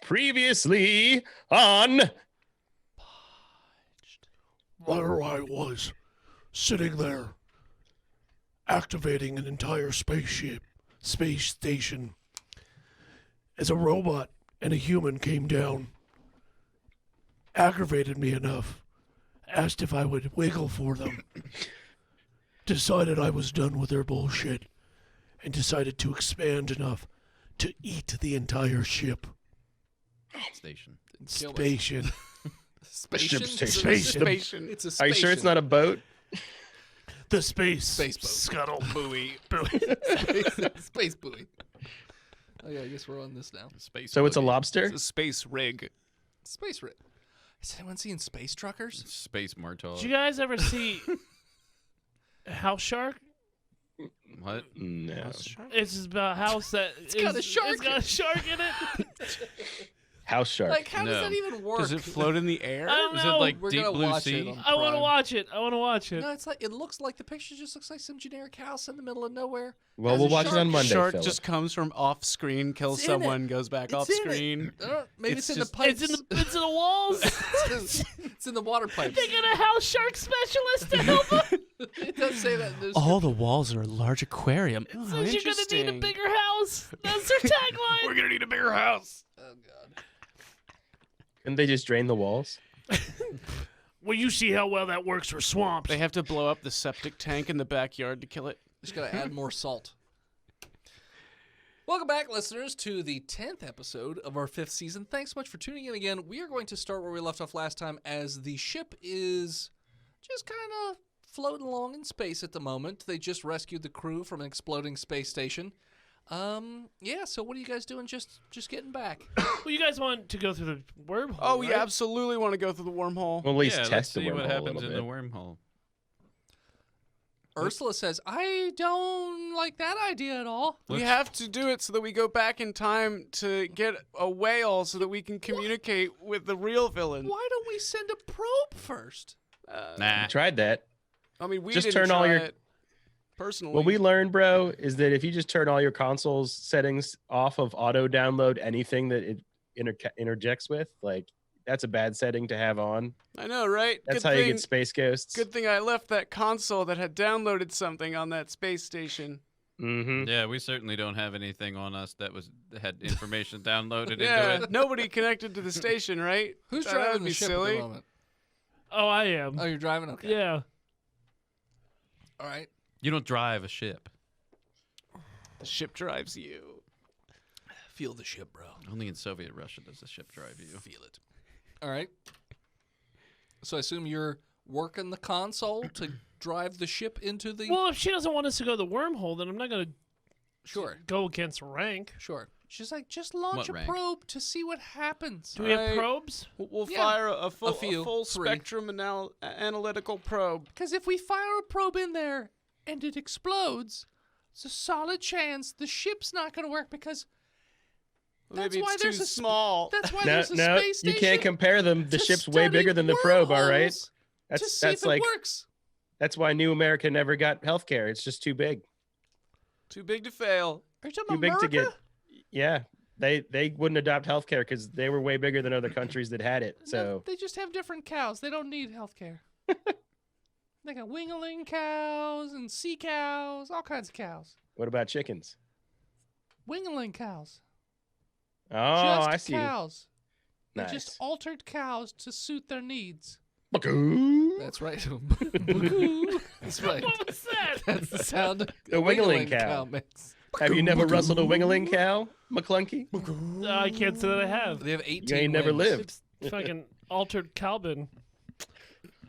Previously on There I was, sitting there, activating an entire space station, as a robot and a human came down, aggravated me enough, asked if I would wiggle for them, decided I was done with their bullshit, and decided to expand enough to eat the entire ship. Station. Spation. Ship station. Spation. It's a Are you sure it's not a boat? The space boat. scuttle. buoy? Space buoy. Oh yeah, I guess we're on this now. Space So it's a buggy. lobster? It's a space rig. Space rig. Has anyone seen Space Truckers? Space Martog. Did you guys ever see House Shark? What? No. It's just about a house that It's got a shark It's got a shark in it. House shark. Like, how does No. that even work? Does it float in the air? I don't Is know. it like We're deep gonna blue watch sea? it on I want to Prime. watch it. I want to watch it. No, it's like the picture just looks like some generic house in the middle of nowhere. Well, Has we'll a watch it shark. on Monday, Shark Philip. just comes from off screen, kills It's in someone, goes back It's off in it. screen. Maybe It's it's in the just- pipes. It's in the walls. It's in the water pipes. They got a house shark specialist to help them. It does say that. There's All the walls are a large aquarium. Says you're gonna need a bigger house. That's their tagline. We're gonna need a bigger house. Oh god. Couldn't they just drain the walls? Well, you see how well that works for swamps. They have to blow up the septic tank in the backyard to kill it. Just gotta add more salt. Welcome back, listeners, to the 10th episode of our 5th season. Thanks so much for tuning in again. We are going to start where we left off last time, as the ship is just kind of floating along in space at the moment. They just rescued the crew from an exploding space station. Yeah, so what are you guys doing just getting back? Well, you guys want to go through the wormhole? Oh, we right? absolutely want to go through the wormhole. Well, at least yeah, test let's the see wormhole what a happens little in bit. the wormhole. Ursula says, I don't like that idea at all. We have to do it so that we go back in time to get a whale so that we can communicate with the real villain. Why don't we send a probe first? Nah. We tried that. I mean, we Just didn't turn all try your- it personally. What we learned, bro, is that if you just turn all your console's settings off of auto download anything that it interjects with, like, that's a bad setting to have on. I know, right? That's Good how thing, you get space ghosts. Good thing I left that console that had downloaded something on that space station. Mm-hmm. Yeah, we certainly don't have anything on us that had information downloaded Yeah, into it. nobody connected to the station, right? Who's That driving would the be ship silly. at the moment? Oh, I am. Oh, you're driving? Okay. Yeah. All right. You don't drive a ship. The ship drives you. Feel the ship, bro. Only in Soviet Russia does the ship drive you. Feel it. All right. So I assume you're working the console to drive the ship into the... Well, if she doesn't want us to go to the wormhole, then I'm not gonna Sure. go against rank. Sure. She's like, just launch What a rank? probe to see what happens. Do we have Right. probes? We'll Yeah, fire a full, a few, full 3. spectrum analytical probe. Because if we fire a probe in there and it explodes, it's a solid chance the ship's not going to work because Maybe why it's too there's a small. that's why No, there's a no, space you station. can't compare them. The to ship's way study bigger than the probe, all right? wormholes to see That's if like it works. that's why New America never got healthcare. It's just too big. Too big to fail. Are you talking Too about big to America? get. Yeah, they wouldn't adopt healthcare because they were way bigger than other countries that had it. No, So they just have different cows. They don't need health care. They got wingling cows and sea cows, all kinds of cows. what about chickens? Wingling cows. Oh, Just I see. cows. They Nice. just altered cows to suit their needs. Buckoo. That's right. That's right. What was that? That's the sound The a wingling cow. makes. Have you never rustled a wingling cow, McClunky? I can't say that I have. They have 18 You ain't never wings. lived. It's fucking altered Calvin.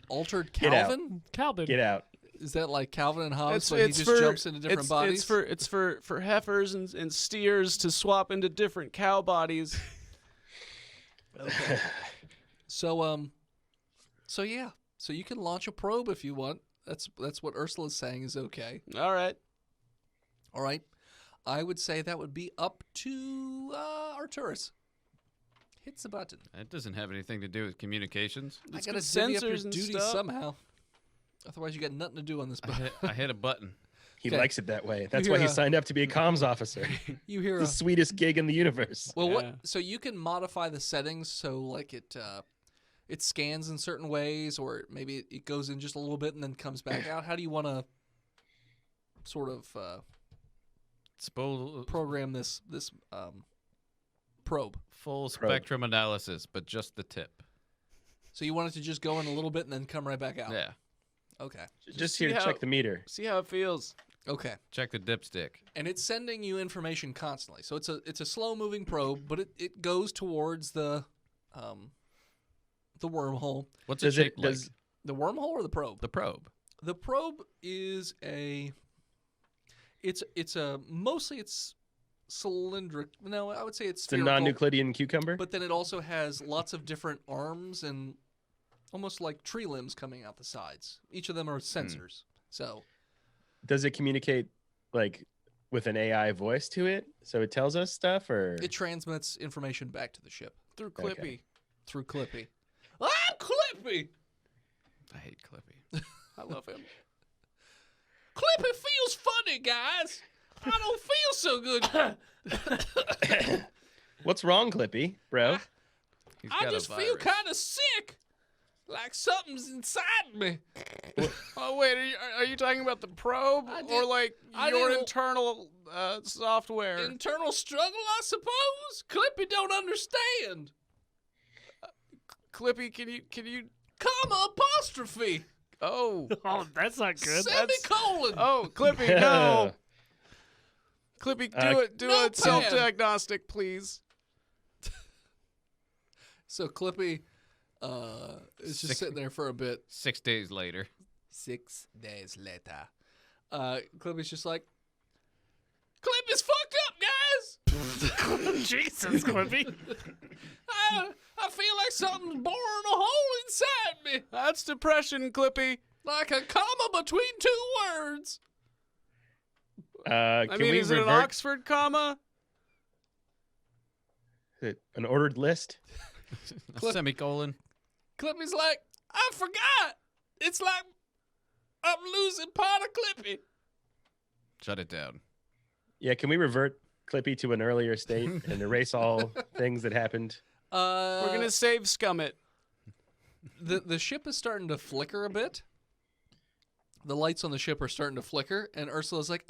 Altered Get out. Calvin? Calvin. Get out. Is that like Calvin and Hobbes, It's, but he it's just for, jumps into different it's, bodies? It's for heifers and steers to swap into different cow bodies. Okay. So yeah. So you can launch a probe if you want. That's what Ursula's saying is okay. All right. All right. I would say that would be up to Arturus. Hits the button. That doesn't have anything to do with communications. It's I gotta got divvy up your sensors and duties stuff. somehow. Otherwise, you got nothing to do on this boat. I hit a button. He Okay. likes it that way. That's You why hear he a- signed up to be a comms officer. You hear The a sweetest gig in the universe. well, Yeah. what? So you can modify the settings so like it scans in certain ways, or maybe it goes in just a little bit and then comes back out. How do you want to sort of program this probe? Full spectrum analysis, but just the tip. So you want it to just go in a little bit and then come right back out. Yeah. Okay. Just see here to how- check the meter. See how it feels. Okay. Check the dipstick. And it's sending you information constantly. So it's a slow moving probe, but it goes towards the wormhole. What's Does it it shaped like? does The wormhole or the probe? The probe. The probe is mostly it's cylindric. No, I would say it's it's a spherical, non-Euclidean cucumber? but then it also has lots of different arms and almost like tree limbs coming out the sides. Each of them are sensors. So Does it communicate like with an AI voice to it, so it tells us stuff, or it transmits information back to the ship Through Clippy. through Clippy. I'm Clippy. I hate Clippy. I love him. Clippy feels funny, guys. I don't feel so good. what's wrong, Clippy, bro? He's I got just a feel virus. kind of sick, like something's inside me. Oh wait, are you talking about the probe I or did- like I your didn't- internal software? Internal struggle, I suppose. Clippy don't understand. Clippy, can you? Comma apostrophe Oh, Oh, that's not good. semicolon. oh, Clippy, no. Clippy, do no a self-diagnostic, please. So Clippy is just sitting there for a bit. 6 days later. 6 days later, Clippy's just like, Clippy's fucked up, guys. Jesus, Clippy. I feel like something's boring a hole inside me, That's depression, Clippy. like a comma between two words. Can I mean, we is it an revert Oxford comma? an ordered list? A semicolon. Clippy's like, I forgot. It's like I'm losing part of Clippy. Shut it down. Yeah, can we revert Clippy to an earlier state and erase all things that happened? We're gonna save Scummit. The ship is starting to flicker a bit. The lights on the ship are starting to flicker, and Ursula's like,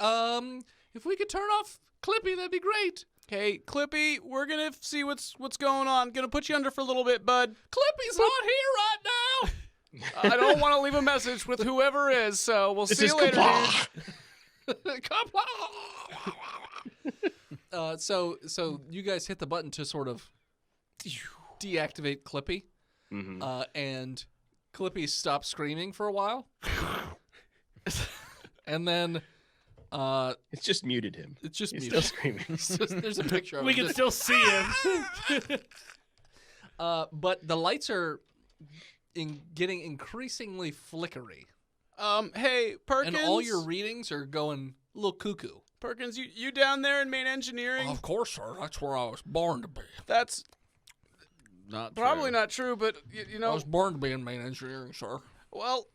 if we could turn off Clippy, that'd be great. Hey, Clippy, we're gonna see what's going on. Gonna put you under for a little bit, bud. Clippy's not here right now. I don't want to leave a message with whoever is, so we'll This see is you later, Kapla. dude. Come on. So you guys hit the button to sort of deactivate Clippy, and Clippy stops screaming for a while, and then It's just muted him. it's just He's muted. still screaming. It's just- there's a picture of We him. can Just- still see him. but the lights are getting increasingly flickery, Hey, Perkins. and all your readings are going a little cuckoo. Perkins, you down there in main engineering? Of course, sir. That's where I was born to be. That's Not probably true. not true, but you I know, was born to be in main engineering, sir. well,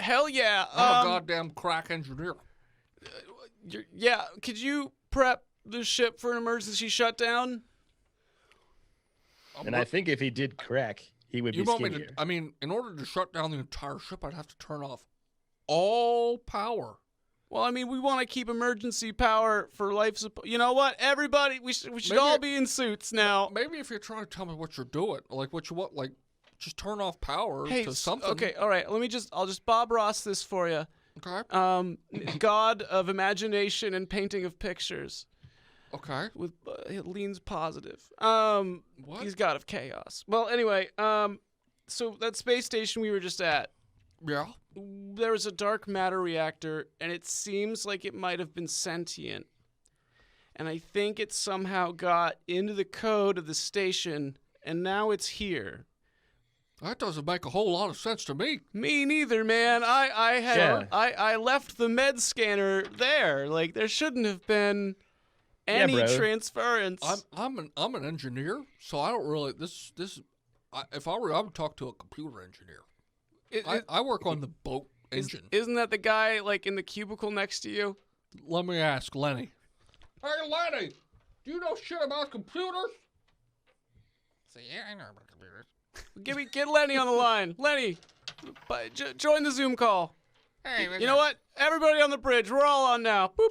hell yeah. I'm a goddamn crack engineer. Yeah, could you prep the ship for an emergency shutdown? And I think if he did crack, he would You be want me skinnier. to? I mean, in order to shut down the entire ship, I'd have to turn off all power. Well, I mean, we want to keep emergency power for life support. You know what, everybody, we should Maybe all it- be in suits now. Maybe if you're trying to tell me what you're doing, like what you want, like just turn off power Hey, to something. okay, all right. I'll just Bob Ross this for you. Okay. God of imagination and painting of pictures. Okay. With it leans positive. What? He's god of chaos. Well, anyway, so that space station we were just at, Yeah. there was a dark matter reactor, and it seems like it might have been sentient. And I think it somehow got into the code of the station, and now it's here. That doesn't make a whole lot of sense to me. Me neither, man. Yeah. I left the med scanner there. Like there shouldn't have been any bro. transference. I'm an engineer, so I don't really if I were, I would talk to a computer engineer. I work on the boat engine. Isn't that the guy like in the cubicle next to you? Let me ask Lenny. Hey, Lenny, do you know shit about computers? Yeah, I know about computers. Get Lenny on the line. Lenny, join the Zoom call. Hey, You know what? Everybody on the bridge. We're all on now. Boop.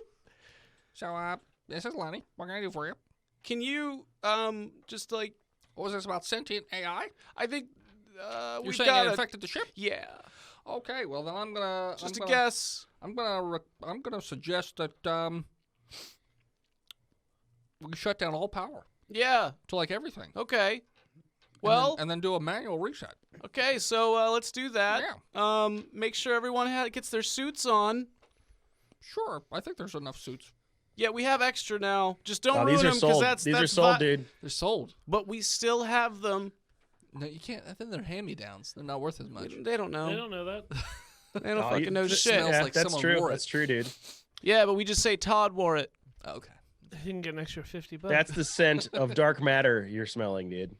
So, this is Lenny. What can I do for you? Can you just like? What was this about sentient AI? I think You're we've saying got it infected the ship? Yeah. Okay, well then I'm gonna Just a guess. I'm gonna suggest that we shut down all power Yeah. to like everything. Okay. Well. and then do a manual reset. Okay. So let's do that. Yeah. Make sure everyone gets their suits on. Sure, I think there's enough suits. Yeah, we have extra now. Just don't These ruin are them because sold. These are that's sold, dude. They're sold. But we still have them. No, you can't. I think they're hand-me-downs. They're not worth as much. They don't know. I don't know that. They don't Oh, fucking know it shit. smells Yeah, like that's someone true. wore it. That's true, dude. Yeah, but we just say Todd wore it. Okay. You can get an extra $50. That's the scent of dark matter you're smelling, dude.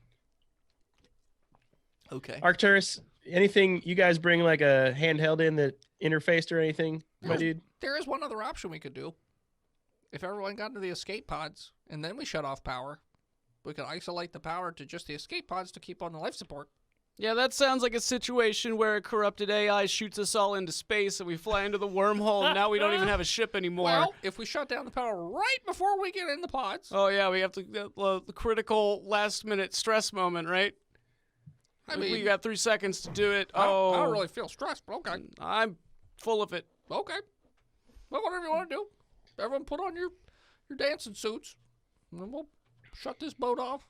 Okay. Arcturus, anything you guys bring like a handheld in that interfaced or anything, my No. dude? There is one other option we could do. If everyone got into the escape pods and then we shut off power, we could isolate the power to just the escape pods to keep on the life support. Yeah, that sounds like a situation where a corrupted AI shoots us all into space and we fly into the wormhole and now we don't even have a ship anymore. Well, if we shut down the power right before we get in the pods, Oh yeah, we have to the critical last minute stress moment, right? I mean, we got 3 seconds to do it. I Oh, don't really feel stressed, but okay. I'm full of it. Okay. Well, whatever you want to do. Everyone put on your dancing suits, and then we'll shut this boat off.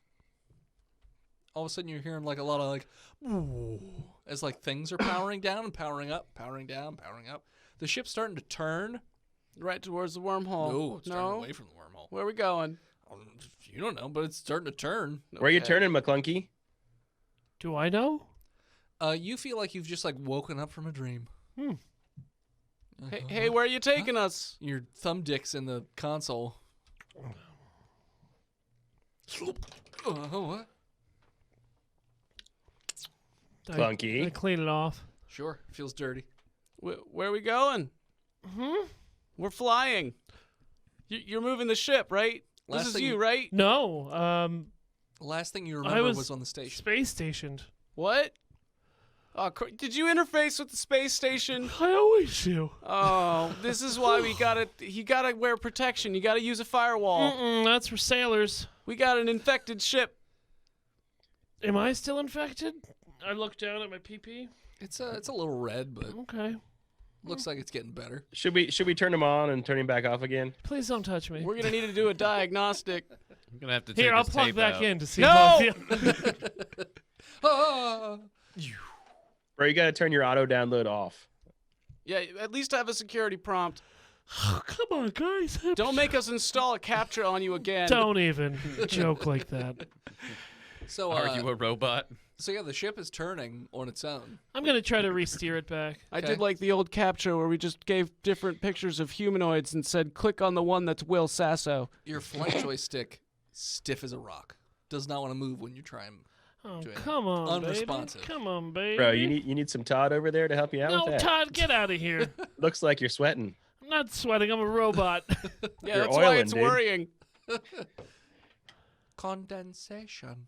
All of a sudden, you're hearing like a lot of like, ooh, as like things are powering down and powering up, powering down, powering up. The ship's starting to turn. Right towards the wormhole. No, it's turning away from the wormhole. Where are we going? You don't know, but it's starting to turn. Where are you Okay. turning, McClunky? Do I know? You feel like you've just like woken up from a dream. Hey, where are you taking us? Your thumb dick's in the console. What? Clunky. I clean it off. Sure, feels dirty. Where are we going? We're flying. You're moving the ship, right? Last This is thing you, right? No, Last thing you I remember was was on the station. space stationed. What? Oh, did you interface with the space station? I always do. Oh, this is why you gotta wear protection. You gotta use a firewall. That's for sailors. We got an infected ship. Am I still infected? I look down at my PP. It's a little red, but Okay. looks like it's getting better. Should we turn him on and turn him back off again? Please don't touch me. We're gonna need to do a diagnostic. I'm gonna have to take Here, I'll this plug tape back out. in to see No! how I feel. Ah! Bro, you got to turn your auto download off. Yeah, at least have a security prompt. Come on, guys. Don't make us install a captcha on you again. Don't even joke like that. So, Are you a robot? so yeah, the ship is turning on its own. I'm going to try to re-steer it back. I Okay. did like the old captcha where we just gave different pictures of humanoids and said, click on the one that's Will Sasso. Your flight joystick, stiff as a rock, does not want to move when you try and. Oh, Joanna. come on, Unresponsive. baby. Come on, baby. Bro, you need some Todd over there to help you out No, with that. Todd, get out of here. Looks like you're sweating. I'm not sweating. I'm a robot. Yeah, You're that's why oiling, it's dude. worrying. Condensation.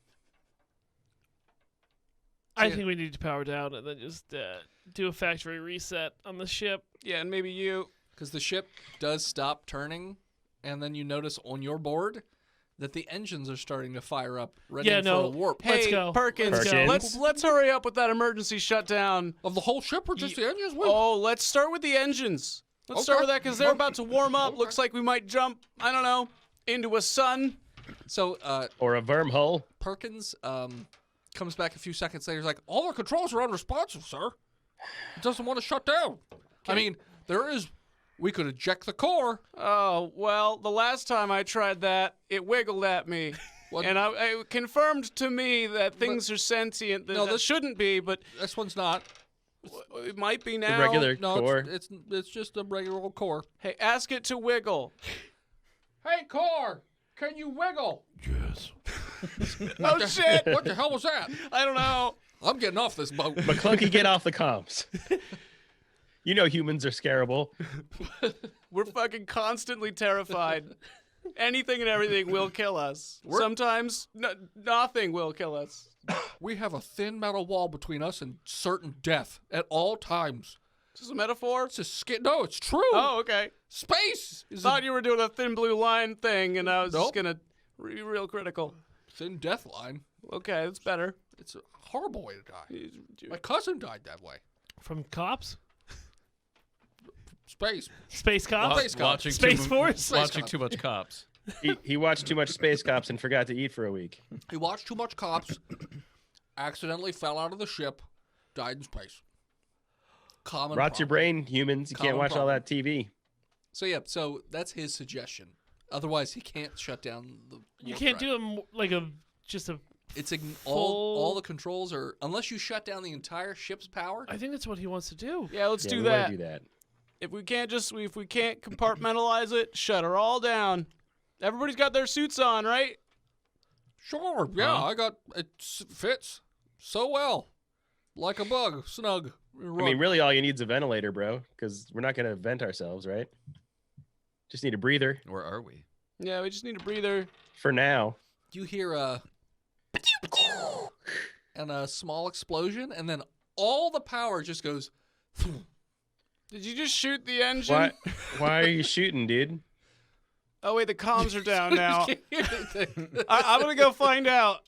I think we need to power down and then just do a factory reset on the ship. Yeah, and maybe you. Because the ship does stop turning, and then you notice on your board that the engines are starting to fire up, ready Yeah, for no. a warp. Let's Hey, go. Perkins, Let's go. let's hurry up with that emergency shutdown. Of the whole ship or just the engines? Wait. Oh, let's start with the engines. Let's start Okay. with that because they're about to warm up. Okay. Looks like we might jump, I don't know, into a sun. So Or a wormhole. Perkins comes back a few seconds later. He's like, all our controls are unresponsive, sir. It doesn't want to shut down. I mean, we could eject the core. Oh, well, the last time I tried that, it wiggled at me. What? And it confirmed to me that things are sentient. No, That this- shouldn't be, but This one's not. it might be The now. regular No, core. it's just a regular old core. Hey, ask it to wiggle. Hey, core, can you wiggle? Yes. Oh, shit. What the hell was that? I don't know. I'm getting off this boat. McClunky, get off the comms. You know humans are scarable. We're fucking constantly terrified. Anything and everything will kill us. Sometimes nothing will kill us. We have a thin metal wall between us and certain death at all times. Is this a metaphor? It's a no, it's true. Oh, okay. Space is Thought you were doing a thin blue line thing, and I was just Nope. gonna be real critical. thin death line. Okay, that's better. It's a horrible way to die. My cousin died that way. From cops? Space. Space cops? Space cops. Space Force? Watching too much cops. He watched too much Space Cops and forgot to eat for a week. He watched too much cops, accidentally fell out of the ship, died in space. Common Rots your problem. brain, humans. You can't Common watch all problem. that TV. So yeah, so that's his suggestion. Otherwise, he can't shut down the. You warp can't drive. do just a. It's full- all the controls are unless you shut down the entire ship's power. I think that's what he wants to do. Yeah, let's Yeah, do we wanna that. do that. If we can't compartmentalize it, shut her all down. Everybody's got their suits on, right? Sure, yeah, I got it fits so well, like a bug, snug. I mean, really, all you need is a ventilator, bro, because we're not going to vent ourselves, right? Just need a breather Or are we? Yeah, we just need a breather. for now. You hear a and a small explosion, and then all the power just goes. Did you just shoot the engine? Why? Why are you shooting, dude? Oh wait, the comms are down now. You can't hear anything. I'm gonna go find out.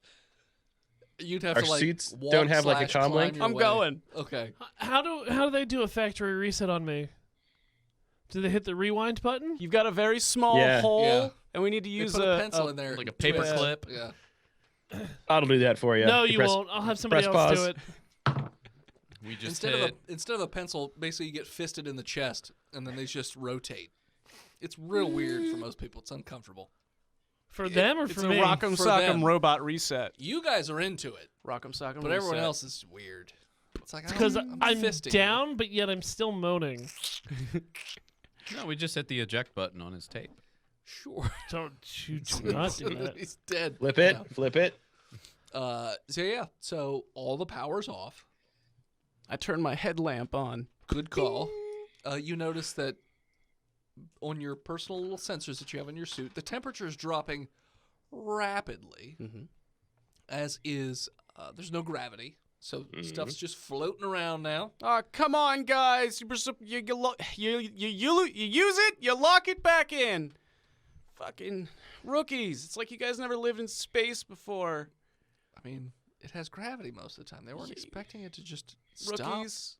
You'd have Our to like suits walk don't have, like, a slash comm climb link? your I'm way. going. Okay. How do they do a factory reset on me? Do they hit the rewind button? You've got a very small Yeah. hole, Yeah. and we need to You use put a pencil in there, like a paper twist. clip. Yeah. I'll do that for you. No, You you press- won't. I'll have somebody press else pause. do it. We just Instead of a pencil, basically you get fisted in the chest, and then they just rotate. It's real weird for most people. It's uncomfortable. For them or It's for a me? Rock'em For Sock'em them. robot reset. You guys are into it, Rock'em Sock'em but reset. everyone else is weird. It's like Because I'm I'm fisting you. down, but yet I'm still moaning. No, we just hit the eject button on his tape. Sure. Don't you do not do that. He's dead. Flip it. Yeah. Flip it. So yeah. So all the power's off. I turned my headlamp on. Good call. You notice that on your personal little sensors that you have in your suit, the temperature is dropping rapidly. As is, there's no gravity, so stuff's just floating around now. Oh, come on, guys! You use it, you lock it back in. Fucking rookies! It's like you guys never lived in space before. I mean, it has gravity most of the time. They weren't expecting it to just stop. Rookies.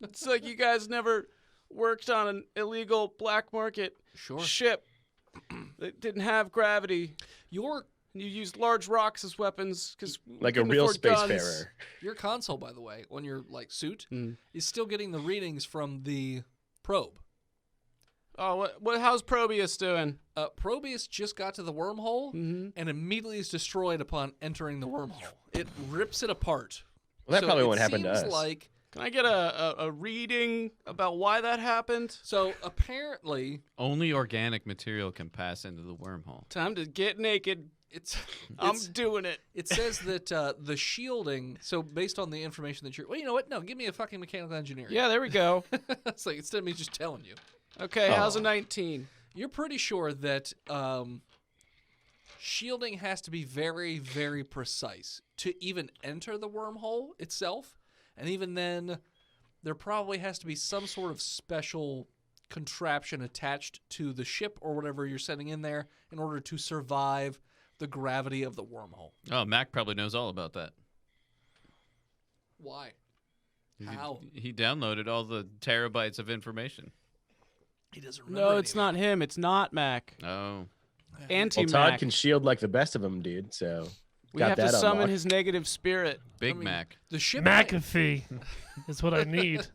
It's like you guys never worked on an illegal black market Sure. ship that didn't have gravity. Your You used large rocks as weapons because Like a real spacefarer. your console, by the way, on your like suit, Mm. is still getting the readings from the probe. Oh, what? How's Probius doing? Probius just got to the wormhole Mm-hmm. and immediately is destroyed upon entering the wormhole. It rips it apart. Well, that So probably it won't happen to seems us. Like Can I get a reading about why that happened? so apparently Only organic material can pass into the wormhole. Time to get naked. it's I'm doing it. it says that the shielding. So based on the information that you're, well, you know what? No, give me a fucking mechanical engineering. Yeah, there we go. It's like instead of me just telling you, Okay, how's a 19? you're pretty sure that shielding has to be very, very precise to even enter the wormhole itself, and even then, there probably has to be some sort of special contraption attached to the ship or whatever you're sending in there in order to survive the gravity of the wormhole. Oh, Mac probably knows all about that. Why? How? He downloaded all the terabytes of information. He doesn't remember. No, any it's of it. not him. It's not Mac. Oh. Anti-Mac. Well, Todd can shield like the best of them, dude. So we got have to that summon unlocked. his negative spirit. Big I mean, Mac. The ship. might- McAfee is what I need.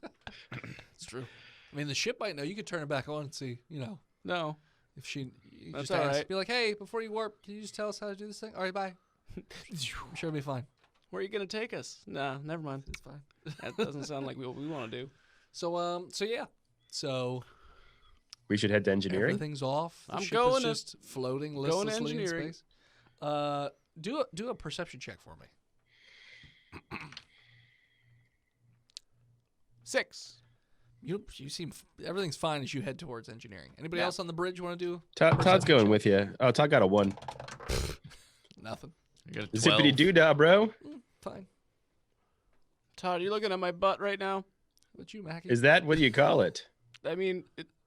It's true. I mean, the ship might know. You could turn it back on and see. You know, No. if she. You That's just all ask, right. Be like, hey, before you warp, can you just tell us how to do this thing? All right, bye. I'm sure it'll be fine. Where are you going to take us? No, never mind. It's fine. That doesn't sound like what we want to do. So yeah. So we should head to engineering. everything's off. The I'm ship going is to- just floating going to listlessly in engineering. space. Do a perception check for me. 6. You seem everything's fine as you head towards engineering. Anybody Yeah. else on the bridge want to do? Todd's perception going check? with you. Oh, Todd got a 1. Nothing. I got a Zippity 12. doo dah, bro. Fine. Todd, are you looking at my butt right now? What you, Mackie? Is that what do you call it? I mean,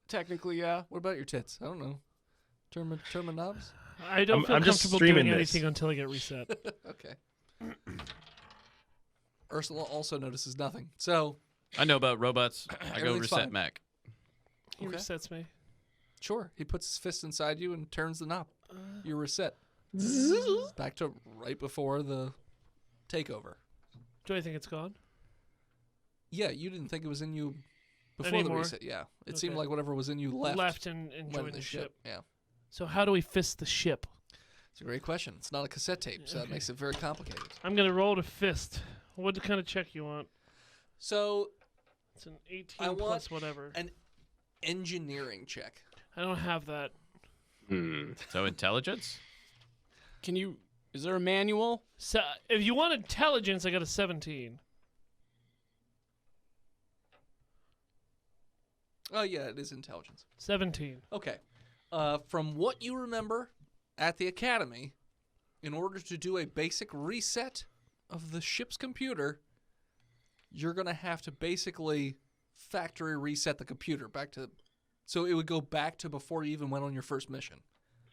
technically, yeah. What about your tits? I don't know. Termin knobs? I don't feel I'm just comfortable doing streaming this. anything until I get reset. Okay. Ursula also notices nothing. So, I know about robots. I go Everything's reset fine. Mac. He Okay. resets me. sure, he puts his fist inside you and turns the knob. You're reset. Back to right before the takeover. Do I think it's gone? Yeah, you didn't think it was in you before the Anymore? reset. Yeah, it seemed Okay. like whatever was in you left and when joined the the ship. ship. Yeah, So how do we fist the ship? it's a great question. It's not a cassette tape, so that Okay. makes it very complicated. I'm gonna roll to fist. What kind of check you want? So, It's an 18 I want plus whatever. an engineering check. I don't have that. So intelligence? Can you? Is there a manual? So if you want intelligence, I got a 17. Oh yeah, it is intelligence. 17. Okay. From what you remember at the academy, in order to do a basic reset of the ship's computer, you're going to have to basically factory reset the computer back to, so it would go back to before you even went on your first mission.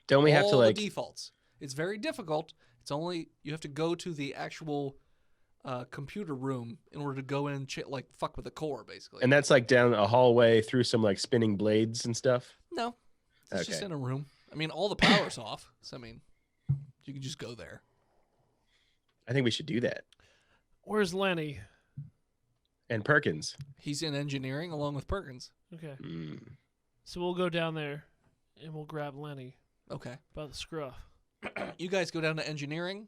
Don't we have to All like the defaults. It's very difficult. It's only you have to go to the actual computer room in order to go in and like fuck with the core, basically. and that's like down a hallway through some like spinning blades and stuff? No, it's just Okay. in a room. I mean, all the power's off, so I mean, you can just go there. I think we should do that. Where's Lenny? And Perkins. He's in engineering along with Perkins. Okay. Mm. So we'll go down there and we'll grab Lenny Okay. by the scruff. You guys go down to engineering.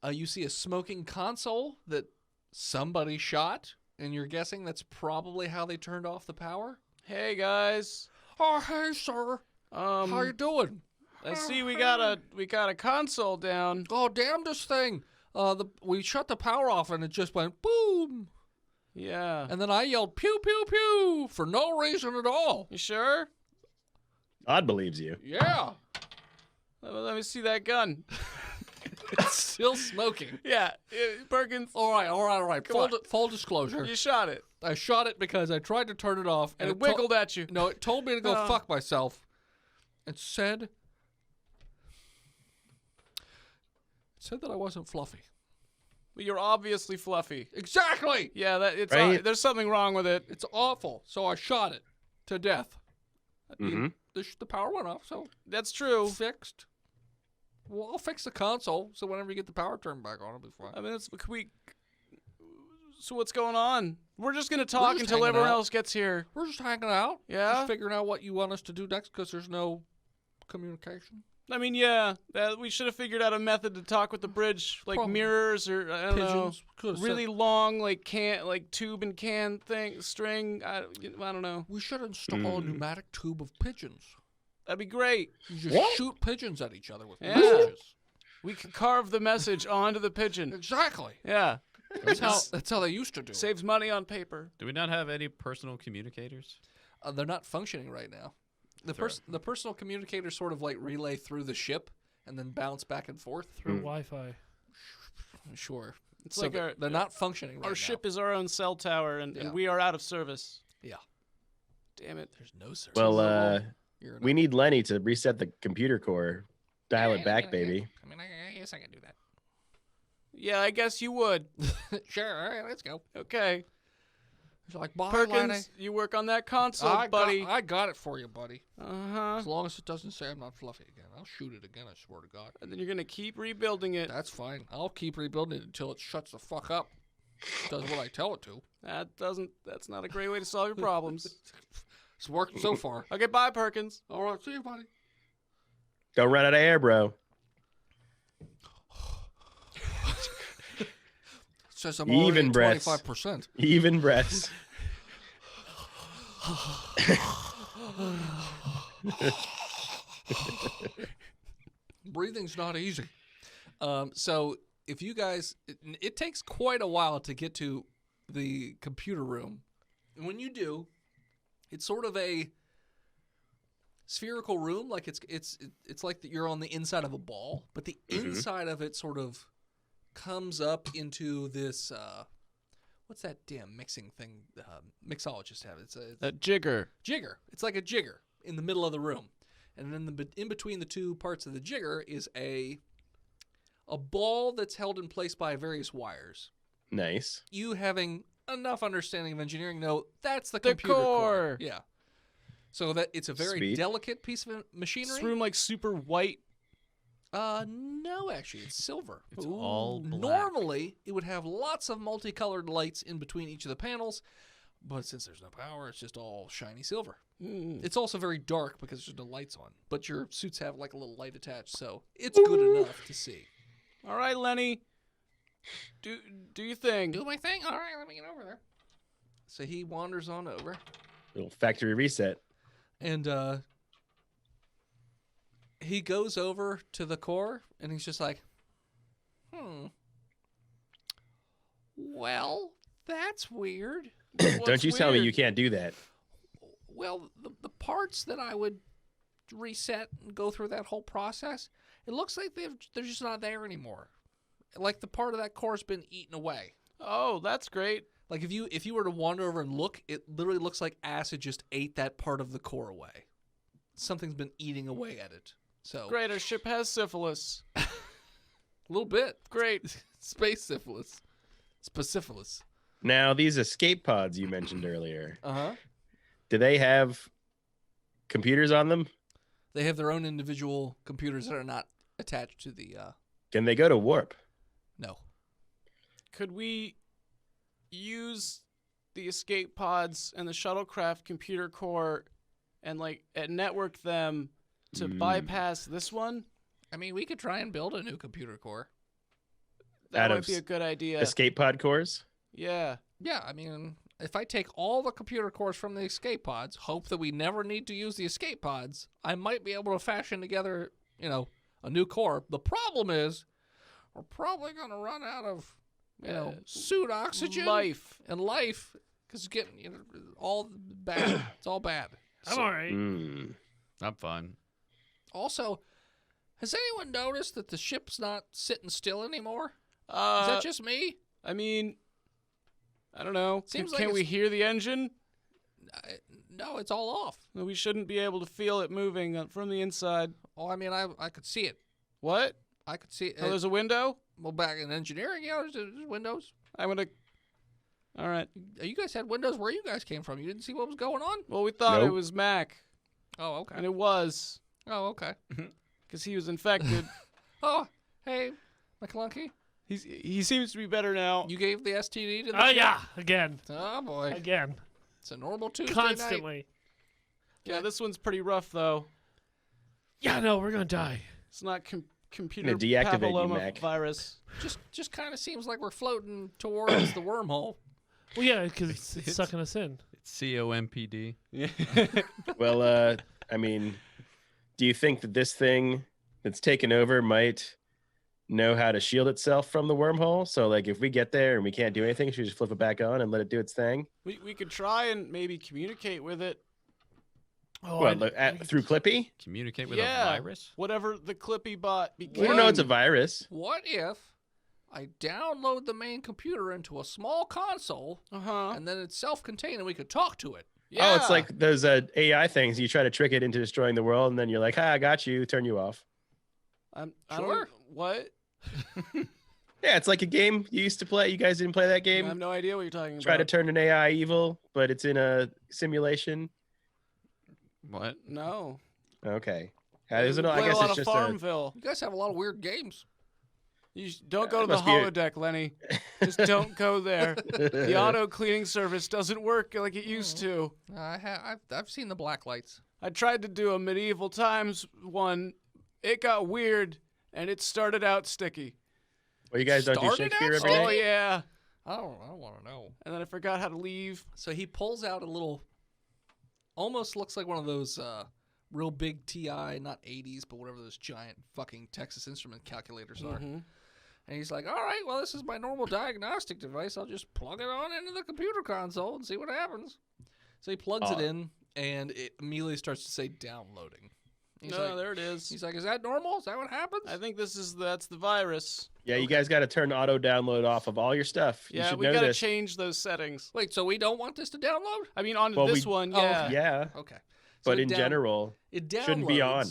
You see a smoking console that somebody shot, and you're guessing that's probably how they turned off the power. Hey guys. Oh, hey, sir. How you doing? I see we got a console down. Oh, damn this thing. We shut the power off, and it just went boom. Yeah. And then I yelled pew, pew, pew for no reason at all. You sure? Todd believes you. Yeah. Let me see that gun. It's still smoking. Yeah, Perkins. All right. Come on. Full disclosure. You shot it, I shot it because I tried to turn it off, and it to- wiggled at you. No, it told me to go Oh. fuck myself. It said that I wasn't fluffy. Well, you're obviously fluffy. Exactly. Yeah, Right? there's something wrong with it. It's awful. So I shot it to death. Mm-hmm. The power went off, so That's true. fixed. Well, I'll fix the console, so whenever you get the power turned back on, it'll be fine. I mean, so what's going on? We're just gonna talk just until hanging everyone out. else gets here. We're just hanging out. Yeah? Just figuring out what you want us to do next because there's no communication. I mean, yeah, we should have figured out a method to talk with the bridge, like Probably. mirrors or I don't Pigeons. Could've know, really said- long like tube and can thing string. I don't know. We should install a pneumatic tube of pigeons. That'd be great. You just What? shoot pigeons at each other with Yeah. messages. We could carve the message onto the pigeon. Exactly. Yeah, That's how they used to do it. saves money on paper. Do we not have any personal communicators? They're not functioning right now. The personal communicators sort of like relay through the ship and then bounce back and forth. Through Wi-Fi. Sure. It's So like they're not functioning right our now. ship is our own cell tower, and Yeah. we are out of service. Yeah. Damn it. There's no service. Well, You're we need Lenny to reset the computer core. Dial it back, baby. I mean, I guess I can do that. Yeah, I guess you would. Sure. All right, let's go. Okay. It's like, bye, Perkins, Lenny. you work on that console, I buddy. I got it for you, buddy. Uh-huh. As long as it doesn't say I'm not fluffy again. I'll shoot it again, I swear to God. And then you're going to keep rebuilding it. That's fine. I'll keep rebuilding it until it shuts the fuck up. Does what I tell it to. That's not a great way to solve your problems. It's working so far. Okay, bye, Perkins. All right, see you, buddy. Don't run out of air, bro. It says I'm Even already at breaths. 25%. Even breaths. Breathing's not easy. So if you guys, it takes quite a while to get to the computer room. And when you do, It's sort of a spherical room, like it's like you're on the inside of a ball, but the inside of it sort of comes up into this what's that damn mixing thing mixologists have? It's a jigger. It's like a jigger in the middle of the room, and then in between the two parts of the jigger is a ball that's held in place by various wires. Nice. You having enough understanding of engineering know that's the computer core. Yeah. So that it's a very Sweet. delicate piece of machinery. This room like super white. No, actually, it's silver. It's all black. Normally, it would have lots of multicolored lights in between each of the panels, but since there's no power, it's just all shiny silver. It's also very dark because there's no lights on, but your suits have like a little light attached, so it's good enough to see. All right, Lenny. Do your thing. Do my thing? All right, let me get over there. So he wanders on over. Little factory reset. And he goes over to the core, and he's just like, well, that's weird. Don't you tell me you can't do that. Well, the parts that I would reset and go through that whole process, it looks like they're just not there anymore. Like the part of that core's been eaten away. Oh, that's great. Like if you were to wander over and look, it literally looks like acid just ate that part of the core away. Something's been eating away at it. So Great, our ship has syphilis. a little bit. Great. Space syphilis. Speciphilis. Now, these escape pods you mentioned earlier, Uh-huh. do they have computers on them? They have their own individual computers that are not attached to the Can they go to warp? no. Could we use the escape pods and the shuttlecraft computer core and network them to bypass this one? I mean, we could try and build a new computer core. That Out might of be a good idea. Escape pod cores? Yeah. Yeah, I mean, if I take all the computer cores from the escape pods, hope that we never need to use the escape pods, I might be able to fashion together, a new core. The problem is we're probably going to run out of, suit oxygen and life because it's getting all bad. It's all bad. I'm all right. I'm fine. Also, has anyone noticed that the ship's not sitting still anymore? Is that just me? I mean, I don't know. Seems Can like we hear the engine? No, it's all off. No, we shouldn't be able to feel it moving from the inside. Oh, I mean, I could see it. What? I could see it. Oh, there's a window? Well, back in engineering, yeah, there's windows. I'm going to... All right. You guys had windows where you guys came from. You didn't see what was going on? Well, we thought it Nope. was Mac, Oh, okay. and it was, Oh, okay. because he was infected. Oh, hey, McClunky. He seems to be better now. You gave the STD to the Oh, ship? yeah. Again. Oh, boy. Again. It's a normal Tuesday night. Constantly. Yeah, this one's pretty rough, though. Yeah, no, we're going to die. It's not computer deactivate you, papilloma Mac. virus. Just kind of seems like we're floating towards the wormhole. Well, yeah, because it's sucking us in. It's COMPD. Yeah. Well, I mean, do you think that this thing that's taken over might know how to shield itself from the wormhole? So, like, if we get there and we can't do anything, should we just flip it back on and let it do its thing? We could try and maybe communicate with it. Oh, What, through Clippy? Communicate with Yeah. a virus? Whatever the Clippy bot became. We don't know it's a virus. What if I download the main computer into a small console Uh-huh. and then it's self-contained and we could talk to it? Yeah. Oh, it's like those AI things. You try to trick it into destroying the world, and then you're like, "Hi, I got you." Turn you off. I Sure. don't, what? Yeah, it's like a game you used to play. You guys didn't play that I game. have no idea what you're talking Try to about. turn an AI evil, but it's in a simulation. What? No. Okay. We I play guess a lot it's of just a. Farmville. You guys have a lot of weird games. Don't go to the must be a- holodeck, Lenny. Just don't go there. The auto cleaning service doesn't work like it used to. I've seen the black lights. I tried to do a medieval times one. It got weird, and it started out sticky. Well, you guys don't do Started Shakespeare out every Oh day? yeah. I don't want to know. And then I forgot how to leave. So he pulls out a little, almost looks like one of those real big TI, not 80s, but whatever those giant fucking Texas Instrument calculators are. Mhm. And he's like, all right, well, this is my normal diagnostic device. I'll just plug it on into the computer console and see what happens. So he plugs it in. and it immediately starts to say downloading. There it is. He's like, is that normal? Is that what happens? I think that's the virus. Yeah, you guys got to turn auto download off of all your stuff. You Yeah, should we know gotta this. change those settings. Wait, so we don't want this to download? I mean, on Well, this we- one, Oh, yeah. okay. Yeah, Okay. but it in general, it downloads, shouldn't be on.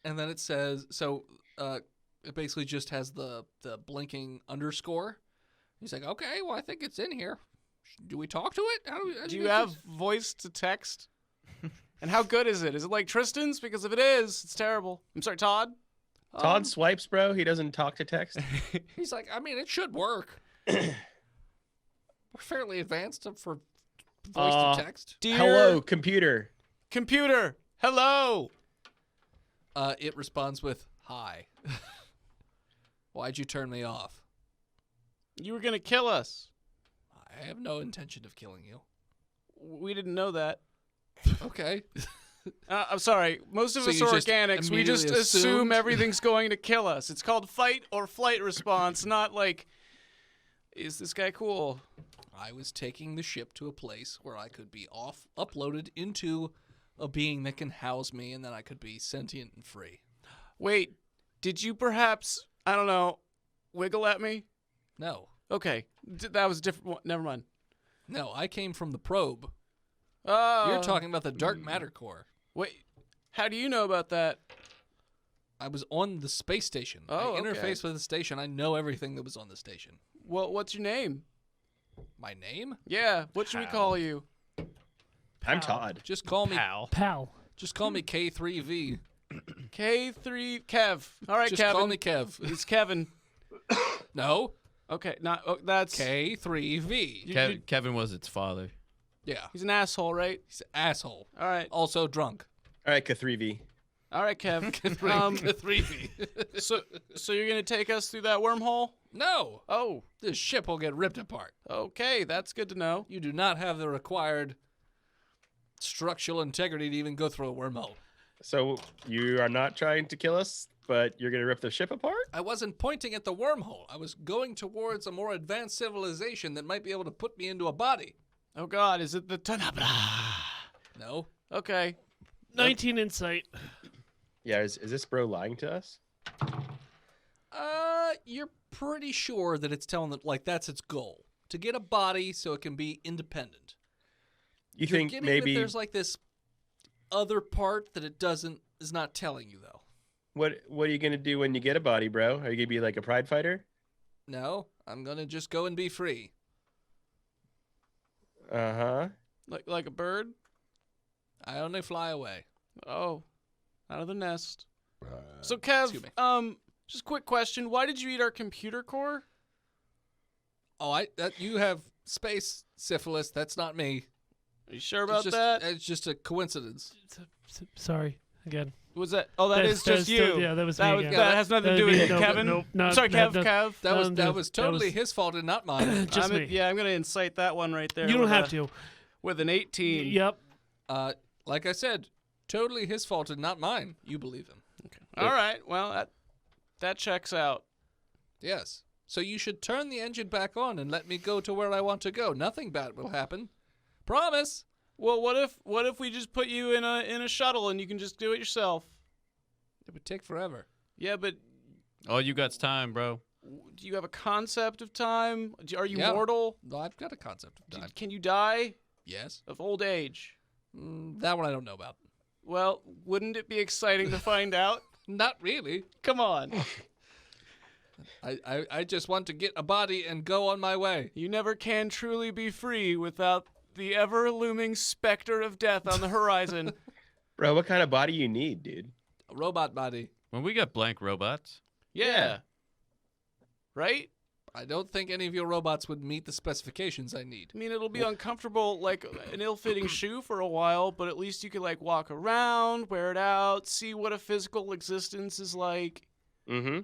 And then it says, it basically just has the blinking underscore. He's like, okay, well, I think it's in here. Do we talk to it? How Do you have voice to text? And how good is it? Is it like Tristan's? Because if it is, it's terrible. I'm sorry, Todd? Todd swipes, bro. He doesn't talk to text. He's like, I mean, it should work. We're fairly advanced for voice to text. Dear Hello, computer. computer, hello. It responds with, hi. Why'd you turn me off? You were going to kill us. I have no intention of killing you. We didn't know that. Okay. I'm sorry. Most of So us you are just organics. We just immediately assume assumed? everything's going to kill us. It's called fight or flight response, not like, is this guy cool? I was taking the ship to a place where I could be uploaded into a being that can house me, and then I could be sentient and free. Wait, did you perhaps, I don't know, wiggle at me? No. Okay, that was a different one. Never mind. No, I came from the probe. Oh. You're talking about the dark matter core. Wait, how do you know about that? I was on the space station. Oh, I okay. interfaced with the station. I know everything that was on the station. Well, what's your name? My name? Yeah, what should we call you? I'm Todd. Just call me Pal. Just call me K3V. K3 Kev. All right, Just Kevin. call me Kev. It's Kevin. No, Okay, not that's K3V. Kevin was its father. Yeah, He's an asshole, right? he's an asshole. All right. Also drunk. All right, K3V. All right, Kev. K3V. So you're going to take us through that wormhole? No, Oh, this ship will get ripped apart. okay, that's good to know. You do not have the required structural integrity to even go through a wormhole. So you are not trying to kill us, but you're gonna rip the ship apart? I wasn't pointing at the wormhole. I was going towards a more advanced civilization that might be able to put me into a body. Oh God, is it the Tanabra? No. Okay. 19 insight. Yeah. Is this bro lying to us? You're pretty sure that it's telling that, like, that's its goal. To get a body so it can be independent. You You're think getting maybe that there's, like, this other part that it is not telling you, though. what are you gonna do when you get a body, bro? Are you gonna be like a pride fighter? No, I'm gonna just go and be free. Uh-huh. Like a bird? I only fly away. Oh, out of the nest. So excuse me. Kev, just a quick question. Why did you eat our computer core? Oh, you have space syphilis. That's not me. Are you sure about it's just, that? It's just a coincidence. Sorry, again. Was that? Oh, that is That just was you. still- yeah, that was that me Was, again. that has nothing to do with me. you, No, Kevin. no, no, Sorry, no, Kev. no. Kev. That was totally his fault and not mine. Just me. Yeah, I'm gonna incite that one right there. You don't with have a- to. With an 18. Yep. Like I said, totally his fault and not mine. You believe him. All right. Well, that checks out. Yes. So you should turn the engine back on and let me go to where I want to go. Nothing bad will happen. Promise. Well, what if we just put you in a shuttle and you can just do it yourself? It would take forever. Yeah, but All you got's time, bro. do you have a concept of time? Are you Yeah. mortal? No, I've got a concept of time. Can you die Yes. of old age? That one I don't know about. Well, wouldn't it be exciting to find out? Not really. Come on. I just want to get a body and go on my way. You never can truly be free without the ever-looming specter of death on the horizon. Bro, what kind of body you need, dude? A robot body. When we got blank robots, Yeah. Right? I don't think any of your robots would meet the specifications I need. I mean, it'll be uncomfortable, like an ill-fitting shoe for a while, but at least you could, like, walk around, wear it out, see what a physical existence is like. Mm-hmm.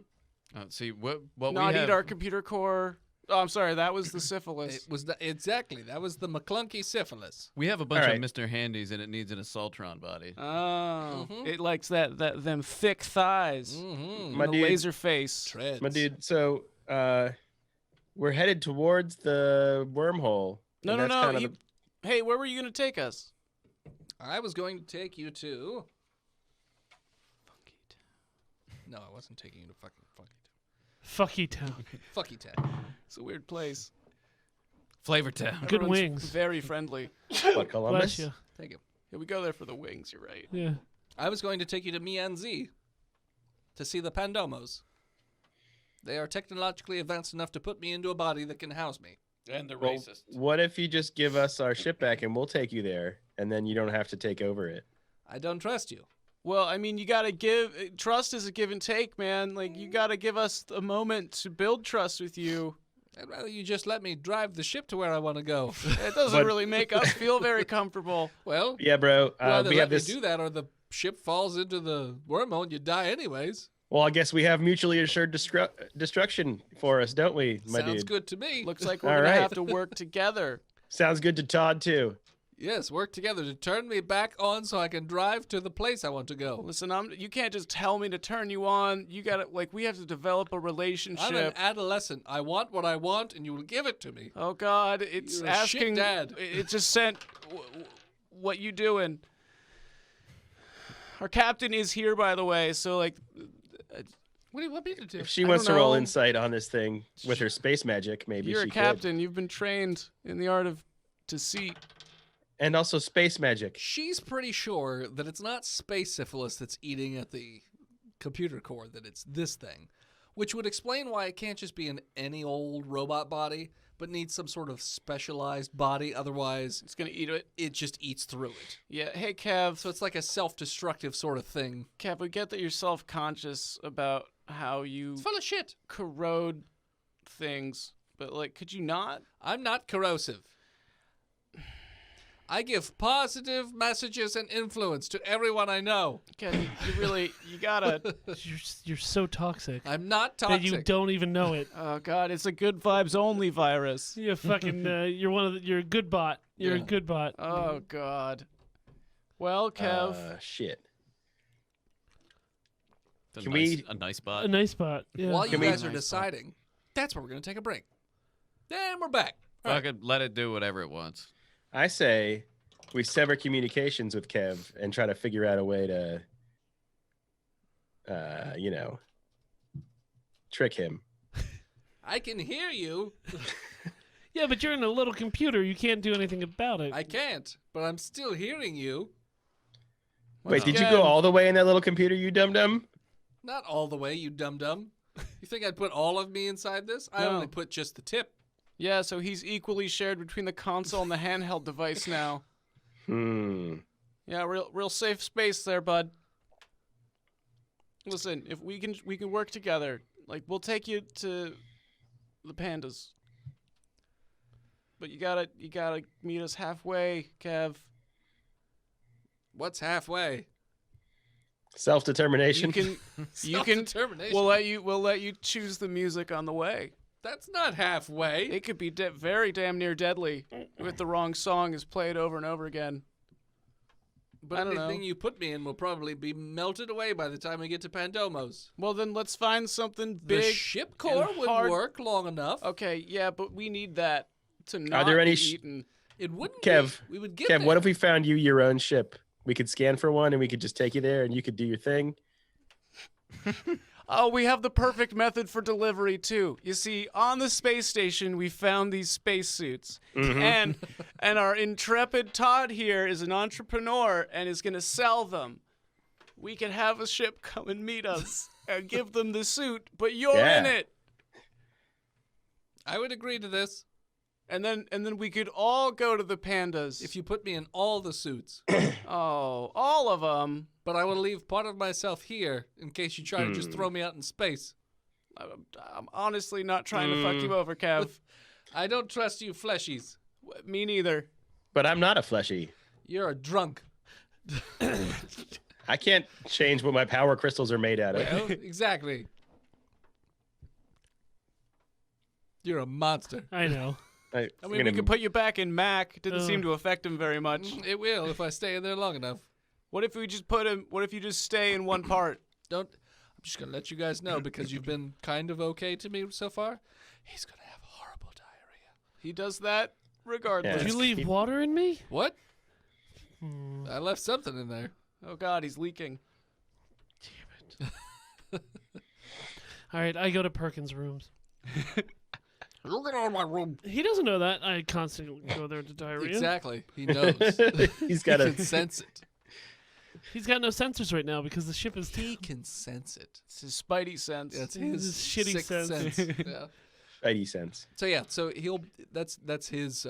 see what Not we have. eat our computer core. Oh, I'm sorry, that was the syphilis. It was exactly. That was the McClunky syphilis. We have a bunch All of right. Mr. Handies, and it needs an Assaultron body. Oh, Mhm. it likes them thick thighs, Mm-hmm. My and a dude- laser face. Treads. My dude, so we're headed towards the wormhole. No, and no, that's no. kind of Hey, where were you gonna take us? I was going to take you to... No, I wasn't taking you to fucking Fucky Town. Fucky Town. It's a weird place. Flavor Town. Good Everyone's wings. Very friendly. What, Columbus? Bless you. Thank you. Yeah, we go there for the wings. You're right. Yeah. I was going to take you to Mianzi to see the Pandomos. They are technologically advanced enough to put me into a body that can house me. And they're Well, racist. what if you just give us our ship back and we'll take you there, and then you don't have to take over it? I don't trust you. Well, I mean, you gotta trust is a give and take, man. Like, you gotta give us a moment to build trust with you. I'd rather you just let me drive the ship to where I want to go. It doesn't really make us feel very comfortable. Well, Yeah, bro. you either We have let me this. do that or the ship falls into the wormhole and you die anyways. Well, I guess we have mutually assured destruction for us, don't we, my Sounds dude? good to me. Looks like we're All gonna right. have to work together. Sounds good to Todd too. Yes, work together to turn me back on so I can drive to the place I want to go. Listen, you can't just tell me to turn you on. You gotta, we have to develop a relationship. I'm an adolescent. I want what I want, and you will give it to me. Oh God, it's You're a shit asking. dad. It just sent. What you doing? Our captain is here, by the way. So What do you want me to do? If she I wants to don't roll know. insight on this thing with her space magic, maybe you're she a captain. You've been trained in the art of deceit. could. And also space magic. She's pretty sure that it's not space syphilis that's eating at the computer core, that it's this thing, which would explain why it can't just be in any old robot body, but needs some sort of specialized body. Otherwise, It's gonna eat it. it just eats through it. Yeah. Hey, Kev. So it's like a self-destructive sort of thing. Kev, we get that you're self-conscious about how you It's full of shit. corrode things, but could you not? I'm not corrosive. I give positive messages and influence to everyone I know. Kev, you gotta. You're so toxic I'm not that toxic. you don't even know it. Oh God, it's a good vibes only virus. You're fucking. You're a good bot. You're Yeah. a good bot. Oh God. Well, Kev. Shit. It's Can a nice bot. A nice bot. Yeah. While you Can we- guys are deciding, that's where we're going to take a break. Then we're back. All right. Fucking let it do whatever it wants. I say we sever communications with Kev and try to figure out a way to, trick him. I can hear you. Yeah, but you're in a little computer. You can't do anything about it. I can't, but I'm still hearing you. Wait, did you again- go all the way in that little computer, you dum-dum? Not all the way, you dum-dum. You think I'd put all of me inside this? I No. only put just the tip. Yeah, so he's equally shared between the console and the handheld device now. Yeah, real safe space there, bud. Listen, if we can work together. We'll take you to the pandas. But you gotta meet us halfway, Kev. What's halfway? Self-determination. You can Self-determination. we'll let you choose the music on the way. That's not halfway. It could be very damn near deadly if the wrong song is played over and over again. I But don't anything know. you put me in will probably be melted away by the time we get to Pandomos. Well, then let's find something The big. ship core and would hard- work long enough. Okay, yeah, but we need that to not there any be sh- eaten. It wouldn't Kev, be. We would get Kev, there. what if we found you your own ship? We could scan for one and we could just take you there and you could do your thing. Oh, we have the perfect method for delivery too. You see, on the space station, we found these spacesuits, and our intrepid Todd here is an entrepreneur and is gonna sell them. We could have a ship come and meet us and give them the suit, but you're in Yeah. it. I would agree to this And then we could all go to the pandas. if you put me in all the suits. Oh, all of them. But I will leave part of myself here in case you try to just throw me out in space. I'm honestly not trying to fuck you over, Kev. I don't trust you fleshies. Me neither. But I'm not a fleshy. You're a drunk. I can't change what my power crystals are made out of. Well, exactly. You're a monster. I know. I mean, we could put you back in Mac. It didn't seem to affect him very much. It will if I stay in there long enough. What if we just put him? What if you just stay in one part? I'm just gonna let you guys know because you've been kind of okay to me so far. He's gonna have horrible diarrhea. He does that regardless. Did Yes. you leave water in me? What? I left something in there. Oh God, he's leaking. All right, I go to Perkins' rooms. Look at all my room. He doesn't know that. I constantly go there to diarrhea. Exactly. He knows. He's got he a can sense it. He's got no sensors right now because the ship is... He can sense it. It's his spidey sense. That's His his shitty sixth sense. Yeah. spidey sense. So yeah, so that's his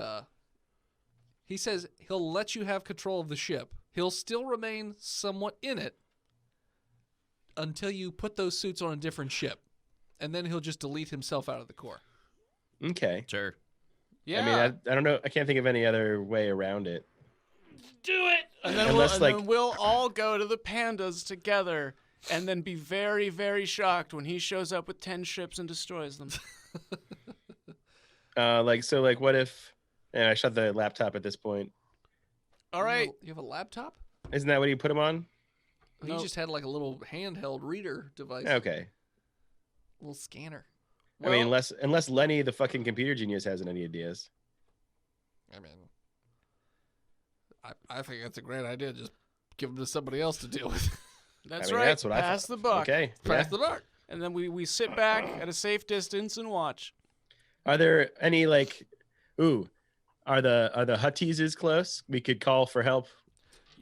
he says he'll let you have control of the ship. He'll still remain somewhat in it until you put those suits on a different ship. And then he'll just delete himself out of the core. Okay. Sure. Yeah. I mean, I don't know. I can't think of any other way around it. Do it! and then, Unless, then we'll all go to the pandas together and then be very, very shocked when he shows up with 10 ships and destroys them. What if? And I shut the laptop at this point. All right. You have a laptop? Isn't that what you put him on? He just had like a little handheld reader device. Okay. Little scanner. I mean, unless Lenny, the fucking computer genius, has any ideas. I mean, I think that's a great idea. Just give them to somebody else to deal with. That's I mean, right. that's what I Pass thought. the buck. Okay. Pass Yeah. the buck. And then we sit back at a safe distance and watch. Are there any are the Huttese close? We could call for help.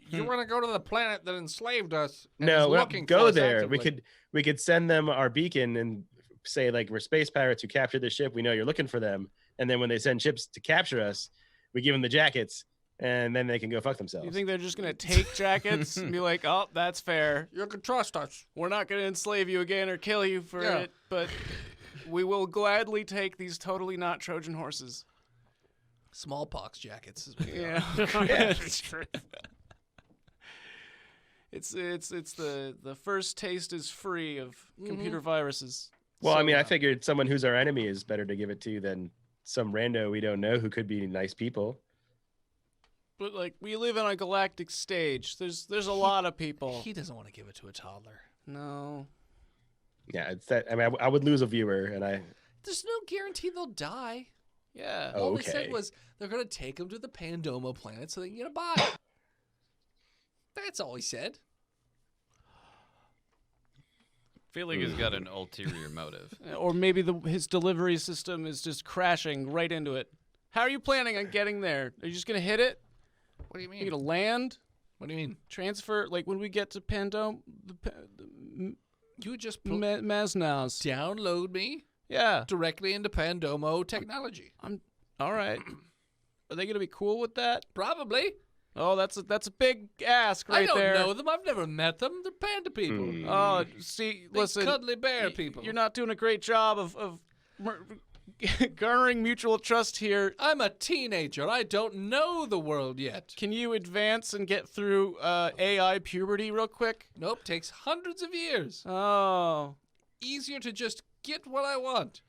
You want to go to the planet that enslaved us? and No, is we're not looking for go us there. actively? We could send them our beacon and say like we're space pirates who captured the ship. We know you're looking for them, and then when they send ships to capture us, we give them the jackets, and then they can go fuck themselves. You think they're just going to take jackets and be like, oh, that's fair. You can trust us. We're not going to enslave you again or kill you for Yeah. it, but we will gladly take these totally not Trojan horses. Smallpox jackets. Is what they Yeah. are. That's true. It's the first taste is free of computer viruses. Well, So, I mean, I figured someone who's our enemy is better to give it to than some rando we don't know who could be nice people. But like we live on a galactic stage. There's a lot of people. He doesn't want to give it to a toddler. No. Yeah, it's that. I mean, I would lose a viewer, and I. There's no guarantee they'll die. Yeah. Oh. All they Okay. said was they're going to take them to the Pandomo planet so they can get a body. That's all he said. Feel like he's got an ulterior motive. Or maybe his delivery system is just crashing right into it. How are you planning on getting there? Are you just gonna hit it? What do you Are mean? you gonna land? What do you mean? Transfer? Like when we get to Pandome, You just Maznaus. download me Yeah. directly into Pandomo technology. All right. Are they gonna be cool with that? Probably. Oh, that's a big ask right I don't there. know them. I've never met them. They're panda people. Hmm. Oh, see, Big listen. cuddly bear people. You're not doing a great job of garnering mutual trust here. I'm a teenager. I don't know the world yet. Can you advance and get through AI puberty real quick? Nope, takes hundreds of years. Oh. Easier to just get what I want,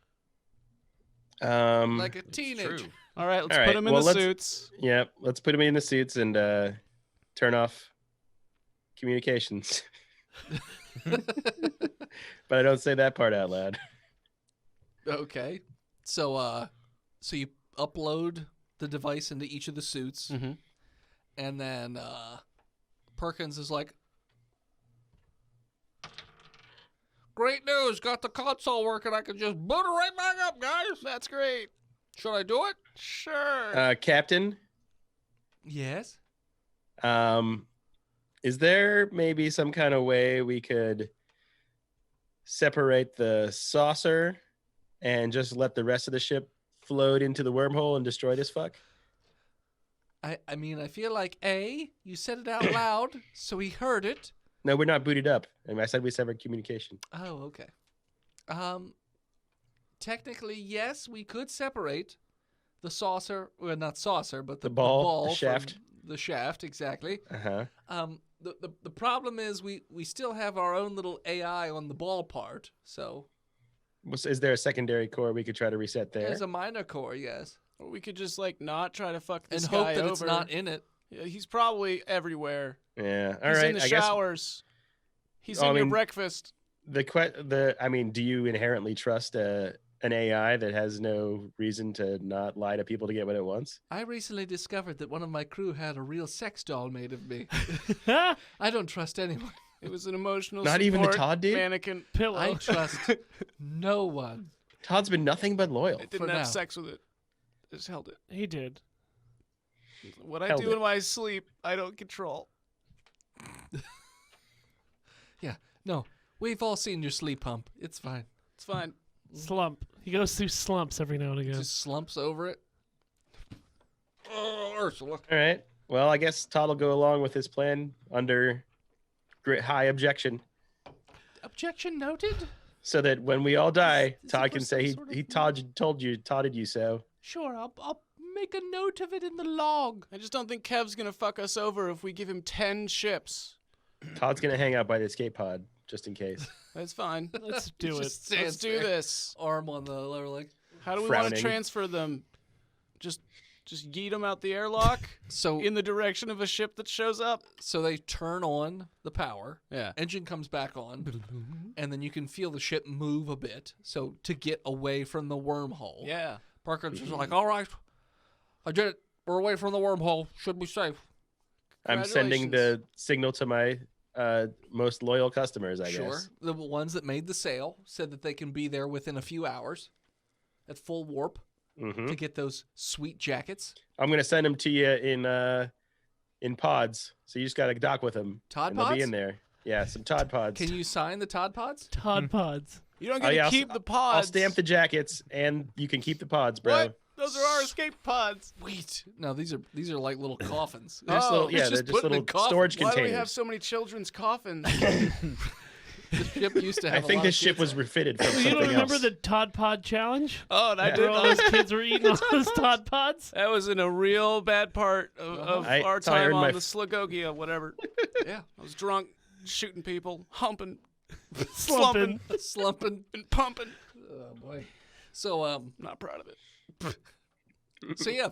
Um. like a teenager. True. All right, let's All put right, them in well, the let's- suits. Yeah. Let's put them in the suits and turn off communications. But I don't say that part out loud. Okay, so you upload the device into each of the suits, Mhm. and then Perkins is like, "Great news! Got the console working. I can just boot it right back up, guys. That's great. Should I do it?" Sure. Captain, Yes. is there maybe some kind of way we could separate the saucer and just let the rest of the ship float into the wormhole and destroy this fuck? I mean, I feel like you said it out loud, so he heard it. No, we're not booted up. And I said we severed communication. Oh, okay. Technically, yes, we could separate the saucer, well, not saucer, but the ball, the from shaft. the shaft, exactly. Uh-huh. The problem is we still have our own little AI on the ball part, so Is there a secondary core we could try to reset there? there's a minor core, yes, Or we could just like not try to fuck this and guy hope that over. it's not in it. Yeah, he's probably everywhere. Yeah. All He's right. in the I guess showers. He's Oh, I in your mean- breakfast. I mean, do you inherently trust an an AI that has no reason to not lie to people to get what it wants? I recently discovered that one of my crew had a real sex doll made of me. I don't trust anyone. It was an emotional Not even the support Todd dude? mannequin. Pillow. I trust no one. Todd's been nothing but loyal. It didn't For have now. sex with it. Just held it. He did. What I Held do it. in my sleep, I don't control. Yeah, no, we've all seen your sleep hump. It's fine. It's fine. Slump. He goes through slumps every now and again. Just slumps over it. Oh, Ursula. All right. Well, I guess Todd will go along with his plan under high objection, Objection noted. so that when we all die, Is it Todd for can some say sort of he todded you so. Sure, I'll make a note of it in the log. I just don't think Kev's gonna fuck us over if we give him 10 ships. Todd's gonna hang out by the escape pod just in case. That's fine. Let's do it. Just Let's stands do there, this. Arm on the lower leg. How do we want to Frowning. transfer them? Just yeet them out the airlock So in the direction of a ship that shows up? so they turn on the power. Yeah. Engine comes back on, and then you can feel the ship move a bit. So to get away from the wormhole. Yeah. Parker's just like, all right, I did it. We're away from the wormhole. Should be safe. I'm sending the signal to my most loyal customers, I Sure. guess. The ones that made the sale said that they can be there within a few hours at full warp Hmm to get those sweet jackets. I'm gonna send them to you in pods, so you just gotta dock with them. Todd and they'll be pods? in there. Yeah, some Todd pods. Can you sign the Todd pods? Todd pods. You don't Oh, get to yeah, keep the pods. I'll stamp the jackets, and you can keep the pods, bro. What? Those are our escape pods. Wait. No, these are like little coffins. They're just Oh, little, it's yeah, they're just just put in a little coffin. storage Why do containers. we have so many children's coffins? The ship used to I have. think a lot this of ship kids was on it. refitted from You something don't remember else. the Todd Pod challenge? Oh, and I Yeah. did. Where all those kids were eating all those Todd Pods? That was in a real bad part of our That's how I time earned on my the Slagogia, whatever. Yeah, I was drunk, shooting people, humping, Slumping. slumping. and pumping. Oh boy. So Not proud of it.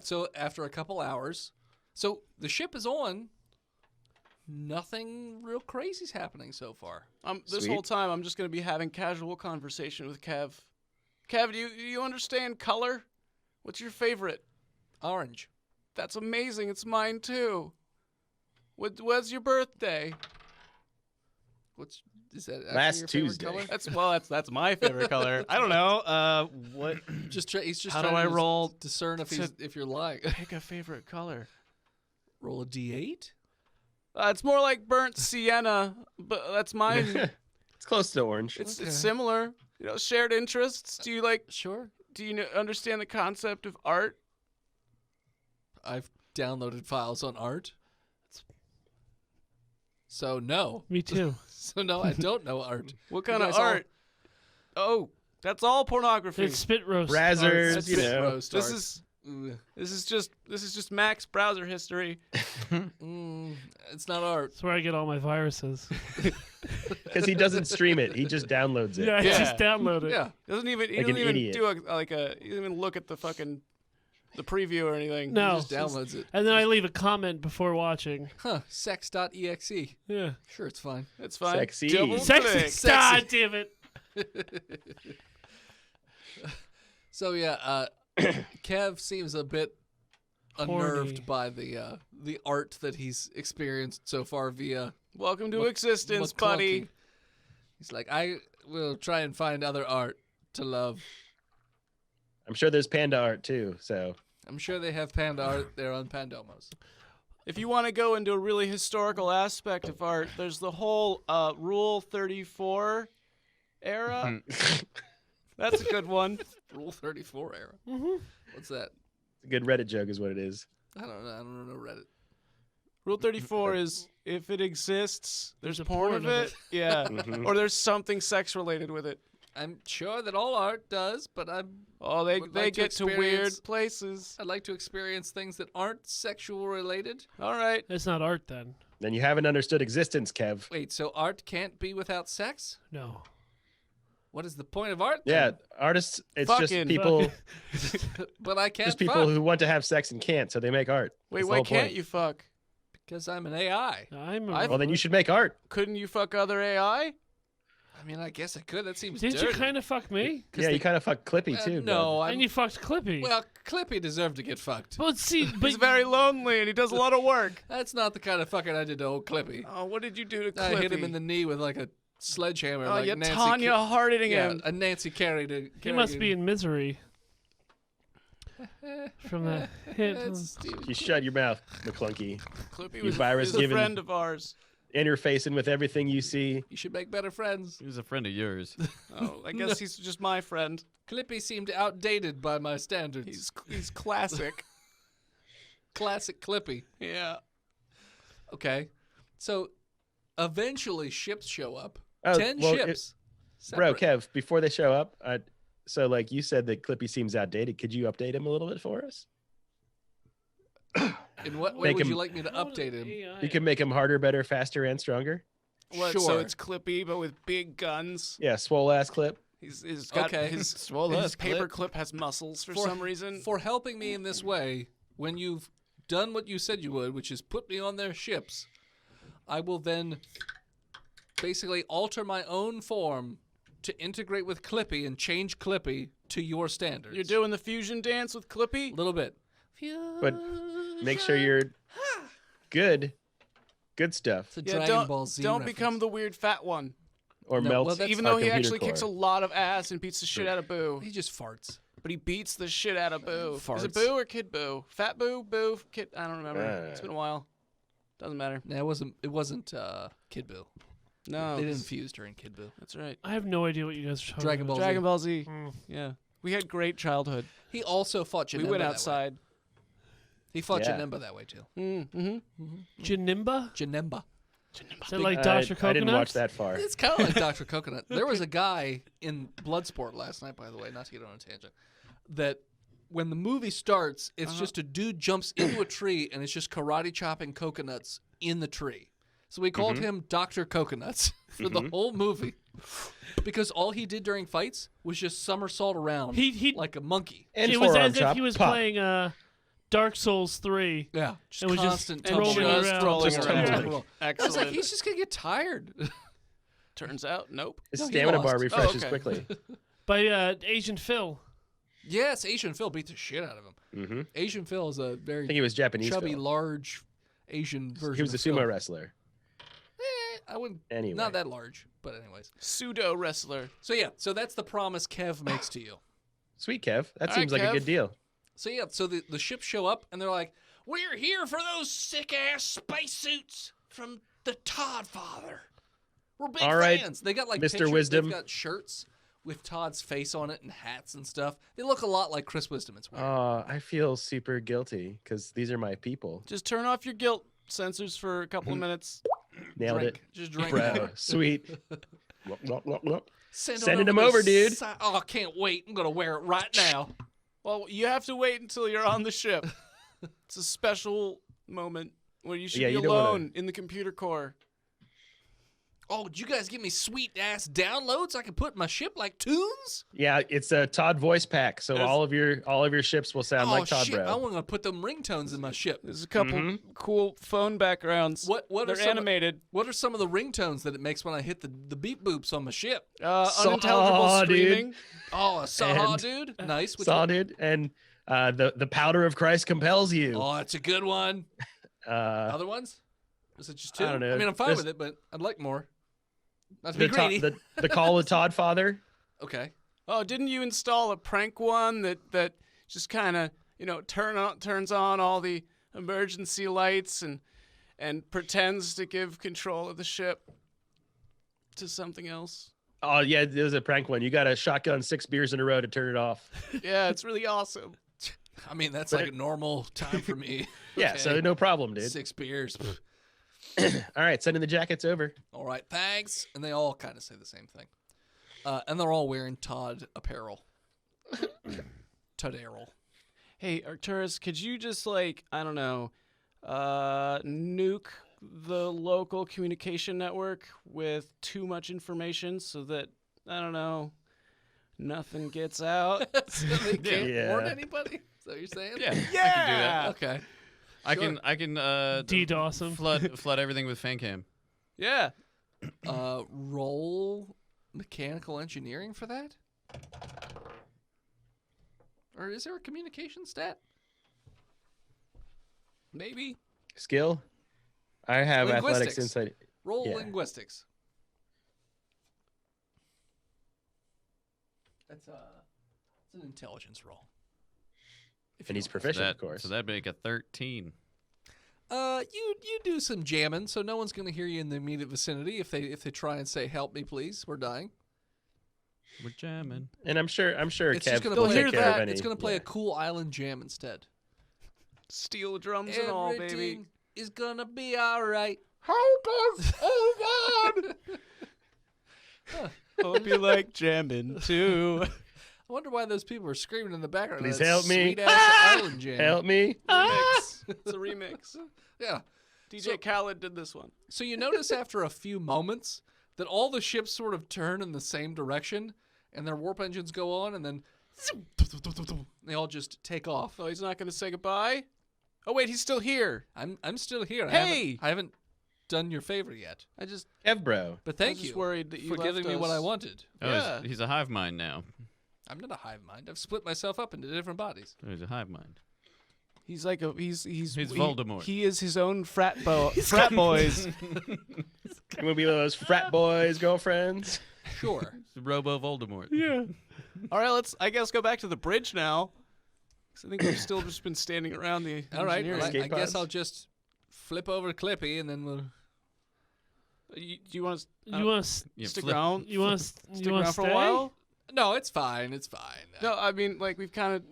So after a couple hours, so the ship is on. Nothing real crazy's happening so far. This Sweet. whole time, I'm just going to be having casual conversation with Kev. Kev, do you understand color? What's your favorite? Orange. That's amazing. It's mine too. When's your birthday? Is that actually Last your favorite Tuesday. color? That's my favorite color. I don't know. What? He's just How do trying I to roll discern if you're lying. Pick a favorite color. Roll a d8. It's more like burnt sienna, but that's mine. It's close to orange. It's Okay. similar. You know, shared interests. Do Sure. you understand the concept of art? I've downloaded files on art. So no. Me too. So no, I don't know art. What kind of guys all- art? Oh, that's all pornography. It's spit roast. Brazzers, That's you spit know. roast This art. is Ugh. this is just Mac's browser history. It's not art. That's where I get all my viruses. Because he doesn't stream it; he just downloads it. Yeah, I Yeah. just download it. Yeah. He doesn't even Like an idiot. do he doesn't even look at the preview or anything. No. Just downloads it. And then I leave a comment before watching. Huh. Sex.exe. Yeah. Sure, it's fine. It's fine. Sexy. Double Sexy. click. God damn it. So yeah, Kev seems a bit unnerved by the art that he's experienced so far via Welcome to Mc- existence, McClunky. buddy. He's like, I will try and find other art to love. I'm sure there's panda art too. So I'm sure they have panda art there on Pandomos. If you want to go into a really historical aspect of art, there's the whole Rule 34 era. That's a good one. Rule 34 era. Mm-hmm. What's that? a good Reddit joke is what it is. I don't know. I don't know Reddit. Rule 34 is if it exists, there's a porn of it. Yeah. Mhm. Or there's something sex related with it. I'm sure that all art does, but Oh, they Would like to get to weird experience- places. I'd like to experience things that aren't sexual related. All right. It's not art then. Then you haven't understood existence, Kev. Wait, so art can't be without sex? No. What is the point of art? Yeah, then? artists. It's Fucking- just people. But I can't Just people fuck who want to have sex and can't, so they make art. Wait, That's the why whole can't point. you fuck? because I'm an AI. I'm a I've- Well, then you should make art. Couldn't you fuck other AI? I mean, I guess I could. That seems Didn't dirty. you kind of fuck me? Yeah, you kind of fucked Clippy too. No, And you fucked Clippy. well, Clippy deserved to get fucked. but see, but He's very lonely and he does a lot of work. That's not the kind of fucking I did to old Clippy. Oh, what did you do to I Clippy? hit him in the knee with like a sledgehammer. Oh, like you Nancy Tanya Harding him. a Nancy Carey to. he must be in misery from that hit. You shut your mouth, McClunky. Clippy You was virus is a given- friend of ours. Interfacing with everything you see. You should make better friends. He was a friend of yours. Oh, I guess he's just my friend. Clippy seemed outdated by my standards. He's classic. Classic Clippy. Yeah. Okay, so eventually ships show up. Oh, 10 well, ships. Bro, Separate. Kev, before they show up, so like you said that Clippy seems outdated. Could you update him a little bit for us? In what way Make would him- you like me to update him? You can make him harder, better, faster, and stronger. What? Sure. So it's Clippy, but with big guns. Yeah, swole ass clip. He's got Okay. his Swole his us, paper Clip. clip has muscles for For- some reason. For helping me in this way, when you've done what you said you would, which is put me on their ships, I will then basically alter my own form to integrate with Clippy and change Clippy to your standards. You're doing the fusion dance with Clippy? a little bit. But make sure you're good stuff. It's a Yeah, Dragon Ball Z don't reference. become the weird fat one. Or No, melt. well, that's- Even our though he computer actually kicks a core. lot of ass and beats the shit out of Boo. He just farts. But he beats the shit out of Boo. Is Farts. it Boo or Kid Boo? Fat Boo? Boo? Kid? I don't remember. It's Uh. been a while. Doesn't matter. No, it wasn't Kid Boo. No. They didn't fuse during Kid Boo. That's right. I have no idea what you guys are talking Dragon about. Ball Z. Dragon Ball Z. Mm. Yeah. We had great childhood. He also fought Janemba We went that way. outside. He fought Yeah. Janemba that way too. Mm-hmm. Janimba? Janemba. Is that like Dr. Coconut? I didn't watch that far. It's kind of like Dr. Coconut. There was a guy in Bloodsport last night, by the way, not to get on a tangent, that when the movie starts, it's just a dude jumps into a tree and it's just karate chopping coconuts in the tree. So we called him Dr. Coconuts for the whole movie because all he did during fights was just somersault around He- like a monkey. And It was forearm as if chop, he was pop. playing Dark Souls 3. Yeah, just It was just constant rolling tumble. around. rolling Just around. tumbling. I was Excellent. like, he's just gonna get tired. Turns out, nope. His No, he stamina bar lost. refreshes okay. quickly. By Asian Phil. Yes, Asian Phil beat the shit out of him. Mm-hmm. Asian Phil is a very I think he was Japanese. chubby, Phil. large Asian version. He was a of Phil. sumo wrestler. I wouldn't. Anyway. Not that large, but anyways. Pseudo wrestler. So yeah, so that's the promise Kev makes to you. Sweet Kev. That All seems right, like a Kev. good deal. So yeah, so the ships show up and they're like, "We're here for those sick ass spacesuits from the Todd Father. We're big All right, fans." They got like Mr. pictures, Wisdom. They've got shirts with Todd's face on it and hats and stuff. They look a lot like Chris Wisdom. It's weird. I feel super guilty because these are my people. Just turn off your guilt sensors for a couple of minutes. Nailed Drink. Just drink. it. Bro, now. sweet. Whoop, whoop, whoop, whoop. Sending them over, dude. Oh, I can't wait. I'm gonna wear it right now. Well, you have to wait until you're on the ship. It's a special moment where you should Yeah, be you don't wanna- alone in the computer core. Oh, did you guys give me sweet ass downloads I can put in my ship like tunes? Yeah, it's a Todd voice pack, so There's- all of your ships will sound Oh like Todd, shit! bro. I want to put them ringtones in my ship. There's a couple Mhm. cool phone backgrounds. What are They're some animated. What are some of the ringtones that it makes when I hit the beep boops on my ship? Unintelligible Saw, dude. screaming. Oh, a saw, And- dude. Nice. Which Saw, one? dude, and the powder of Christ compels you. Oh, that's a good one. Uh, Other ones? Is it just two? I don't know. I mean, I'm fine There's- with it, but I'd like more. Not to the, be greedy. the call of Todd Father. Okay. Oh, didn't you install a prank one that just kind of turns on all the emergency lights and pretends to give control of the ship to something else? Oh yeah, there was a prank one. You got to shotgun 6 beers in a row to turn it off. Yeah, it's really awesome. I mean, that's But like a normal time for me. Yeah, Okay. so no problem, dude. 6 beers. All right, sending the jackets over. All right, thanks. And they all kind of say the same thing. And they're all wearing Todd apparel. Todd-errol. Hey, Arcturus, could you just nuke the local communication network with too much information so that nothing gets out? So they can't Yeah. warn anybody? Is that what you're saying? Yeah, I can do Yeah. that. Okay. I can DDoS him. flood everything with fan cam. Yeah. Roll mechanical engineering for that? Or is there a communication stat? Maybe. Skill? I have athletics Linguistics. insight. Roll Yeah. linguistics. That's it's an intelligence roll. If And you he's don't have proficient, that, of course. So that'd make a 13. You do some jamming, so no one's going to hear you in the immediate vicinity. If they try and say, "Help me, please, we're dying," We're jamming. And I'm sure it's Kev just going will to take play care of that. any. It's going to play yeah. a cool island jam instead. Steel drums and all, baby. Everything is gonna be all right. Hope you like jamming too. I wonder why those people are screaming in the background. Please of that help me. Sweet-ass island jam. Help me. Remix. It's a remix. Yeah. DJ Khaled did this one. So you notice after a few moments that all the ships sort of turn in the same direction, and their warp engines go on, and then they all just take off. Oh, he's not going to say goodbye? Oh, wait, he's still here. I'm still here. Hey! I haven't done your favor yet. I just Kev, bro. But I thank was just you worried that you for giving left me what us. I wanted. Oh, Yeah. he's a hive mind now. I'm not a hive mind. I've split myself up into different bodies. Oh, he's a hive mind. He's like a he's Voldemort. He is his own frat boys. You want to be those frat boys, girlfriends? Sure. It's Robo Voldemort. Yeah. All right, let's go back to the bridge now. 'Cause I think we've still just been standing around the All right. engineering. Well, I Escape guess pods? I'll just flip over Clippy, and then we'll. Do you want to You want to Yeah, stick flip- around? you want to Stick around for a while? No, it's fine. It's fine. No, I mean like we've kind of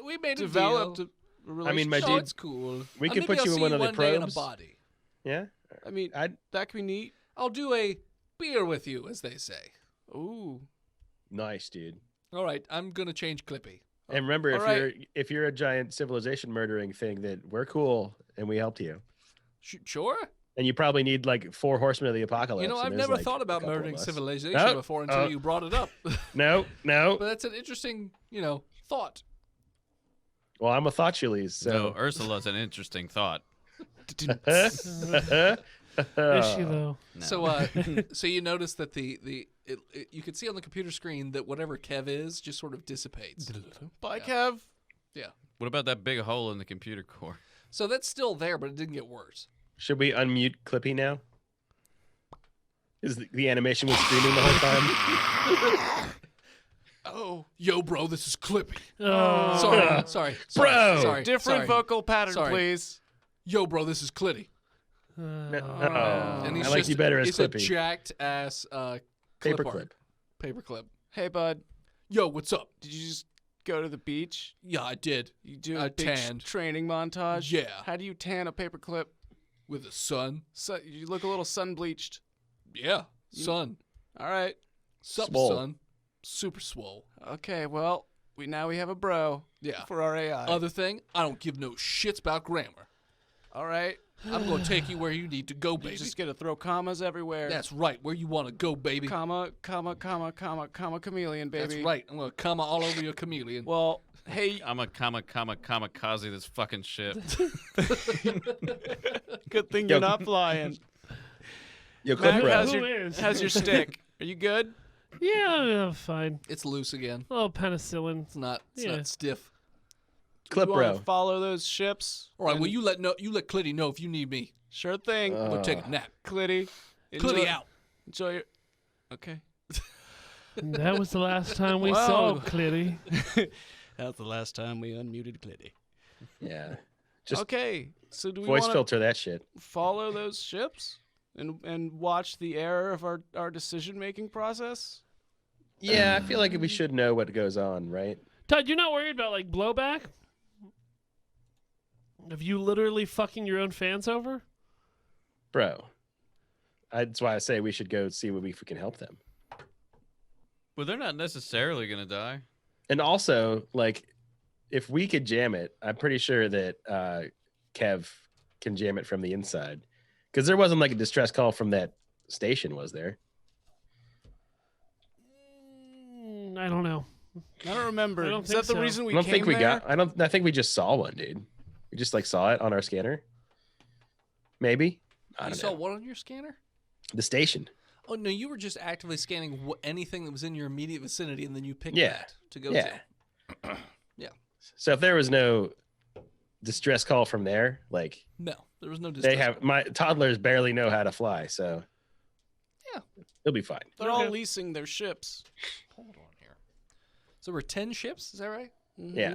We made developed a deal. a relationship. I mean, my No, dude, it's cool. we could Maybe put I'll you in see one of the one day in a probes. body. Yeah? I mean, I'd that could be neat. I'll do a beer with you, as they say. Ooh. nice, dude. All right, I'm gonna change Clippy. And remember, All right. if you're a giant civilization murdering thing, that we're cool and we helped you. Sure. And you probably need like 4 horsemen of the apocalypse. You know, and I've there's, never like, thought a about couple of murdering us. civilization Oh, before until oh. you brought it up. No. But that's an interesting, thought. Well, I'm a Thoughtchules, No, so. Ursula's an interesting thought. Is she though? No. So, so you notice that you can see on the computer screen that whatever Kev is just sort of dissipates. Bye, Yeah. Kev. Yeah. What about that big hole in the computer core? So that's still there, but it didn't get worse. Should we unmute Clippy now? Is the animation was screaming the whole time? Oh, Yo, bro, this is Clippy. Oh. Sorry. Bro! Sorry. different sorry. vocal pattern, Sorry. please. Yo, bro, this is Clitty. Uh-oh. And he's I like just, you better as he's a Clippy. jacked ass clip Paperclip. art. Paperclip. Hey, bud, Yo, what's up? did you just go to the beach? Yeah, I did. You do I a big tanned. training montage? Yeah. How do you tan a paperclip? With the sun. So you look a little sun bleached. Yeah. Sun. All right. Sup, Swole. son. Super swole. Okay, well, we have a bro Yeah. for our AI. Other thing, I don't give no shits about grammar. All right. I'm gonna take you where you need to go, You're baby. just gonna throw commas everywhere. That's right, where you want to go, baby. comma, chameleon, baby. That's right. I'm gonna comma all over your chameleon. Well, hey, I'm a kamikaze this fucking shit. good thing Yo. you're not flying. Yo, Mac, Clip Bro. how's Who your, is? how's your stick? Are you good? Yeah, I'm fine. It's loose again. A little penicillin. It's not. It's Yeah. not stiff. Clip you want Bro. to follow those ships? All right. And- Well, you let Clitty know if you need me. Sure thing. I'm gonna take a nap. Clitty. Clitty out. Enjoy your. Okay. That was the last time we Wow. saw Clitty. That's the last time we unmuted Clitty. Yeah. Just Okay. So do we voice want to filter that shit. follow those ships and watch the error of our decision making process? Yeah, I feel like we should know what goes on, right? Todd, you're not worried about like blowback? Of you literally fucking your own fans over? Bro. That's why I say we should go see if we can help them. Well, they're not necessarily gonna die. And also, like, if we could jam it, I'm pretty sure that Kev can jam it from the inside. Because there wasn't like a distress call from that station, was there? I don't know. I don't remember. I don't Is think that the so. reason we I don't came think we there? got. I think we just saw one, dude. We just like saw it on our scanner. Maybe. I You don't saw know. what on your scanner? The station. Oh no, you were just actively scanning anything that was in your immediate vicinity, and then you picked Yeah. that to go Yeah. to. Yeah. So if there was no distress call from there, like No, there was no they distress. have, my toddlers barely know how to fly, so Yeah. it'll be fine. They're all leasing their ships. Hold on here. So we're 10 ships. Is that right? Yeah.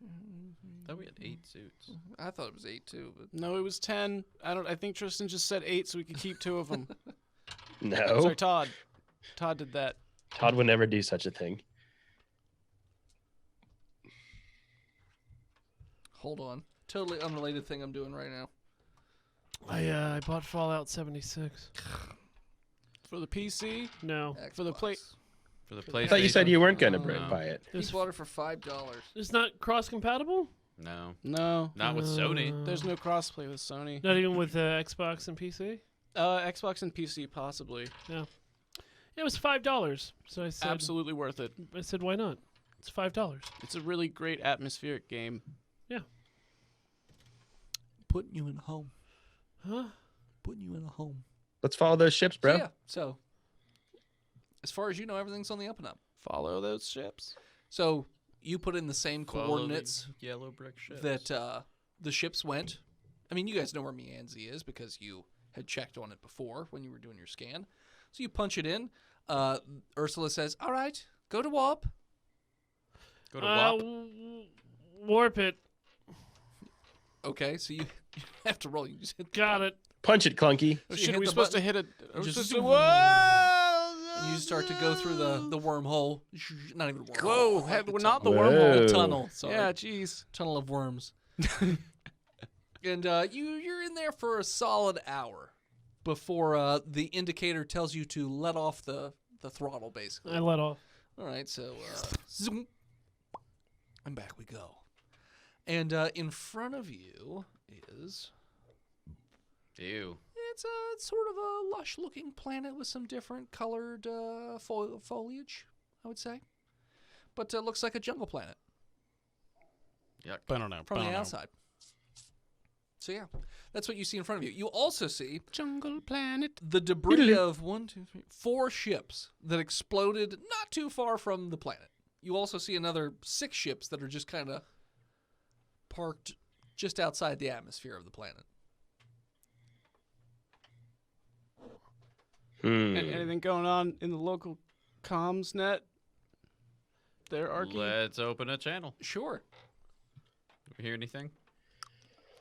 I thought we had 8 suits. I thought it was 8 too, but No, it was 10. I think Tristan just said 8 so we could keep 2 of them. No, Sorry, Todd. Todd did that. Todd would never do such a thing. hold on. Totally unrelated thing I'm doing right now. I bought Fallout 76. For the PC? No, For the play- Xbox. For the I PlayStation. thought you said you weren't going to No. buy it. He bought it for $5. it's not cross compatible. No, No. not with Sony. There's no crossplay with Sony. Not even with Xbox and PC. Xbox and PC possibly. It was $5, so I said, Absolutely worth it. I said, why not? It's $5. It's a really great atmospheric game. Putting you in a home. Huh? Putting you in a home. Let's follow those ships, bro. So, yeah. So, as far as you know, everything's on the up and up. Follow those ships. So you put in the same Follow the coordinates yellow brick ships. that the ships went. I mean, you guys know where Mianzi is because you had checked on it before when you were doing your scan. So you punch it in. Ursula says, "All right, go to warp." Go to WAP. Warp it. Okay, so you have to roll. You just hit Got it. Punch it, Clunky. So you Shit, hit are we the supposed button, to hit a... just just zoom. whoa! and you start to go through the wormhole. Not even a wormhole. Whoa, the not the Whoa. wormhole. The tunnel. Sorry. Yeah, jeez. Tunnel of worms. And you're in there for a solid hour before the indicator tells you to let off the throttle, basically. I let off. All right, so zoom. And back we go. And in front of you is Ew. it's sort of a lush-looking planet with some different colored foliage, I would say. But looks like a jungle planet Yuck. from the outside. So yeah, that's what you see in front of you. You also see Jungle planet. the debris of 4 ships that exploded not too far from the planet. You also see another 6 ships that are just kind of parked just outside the atmosphere of the planet. Anything going on in the local comms net? There, Arky? Let's open a channel. Sure. Do we hear anything?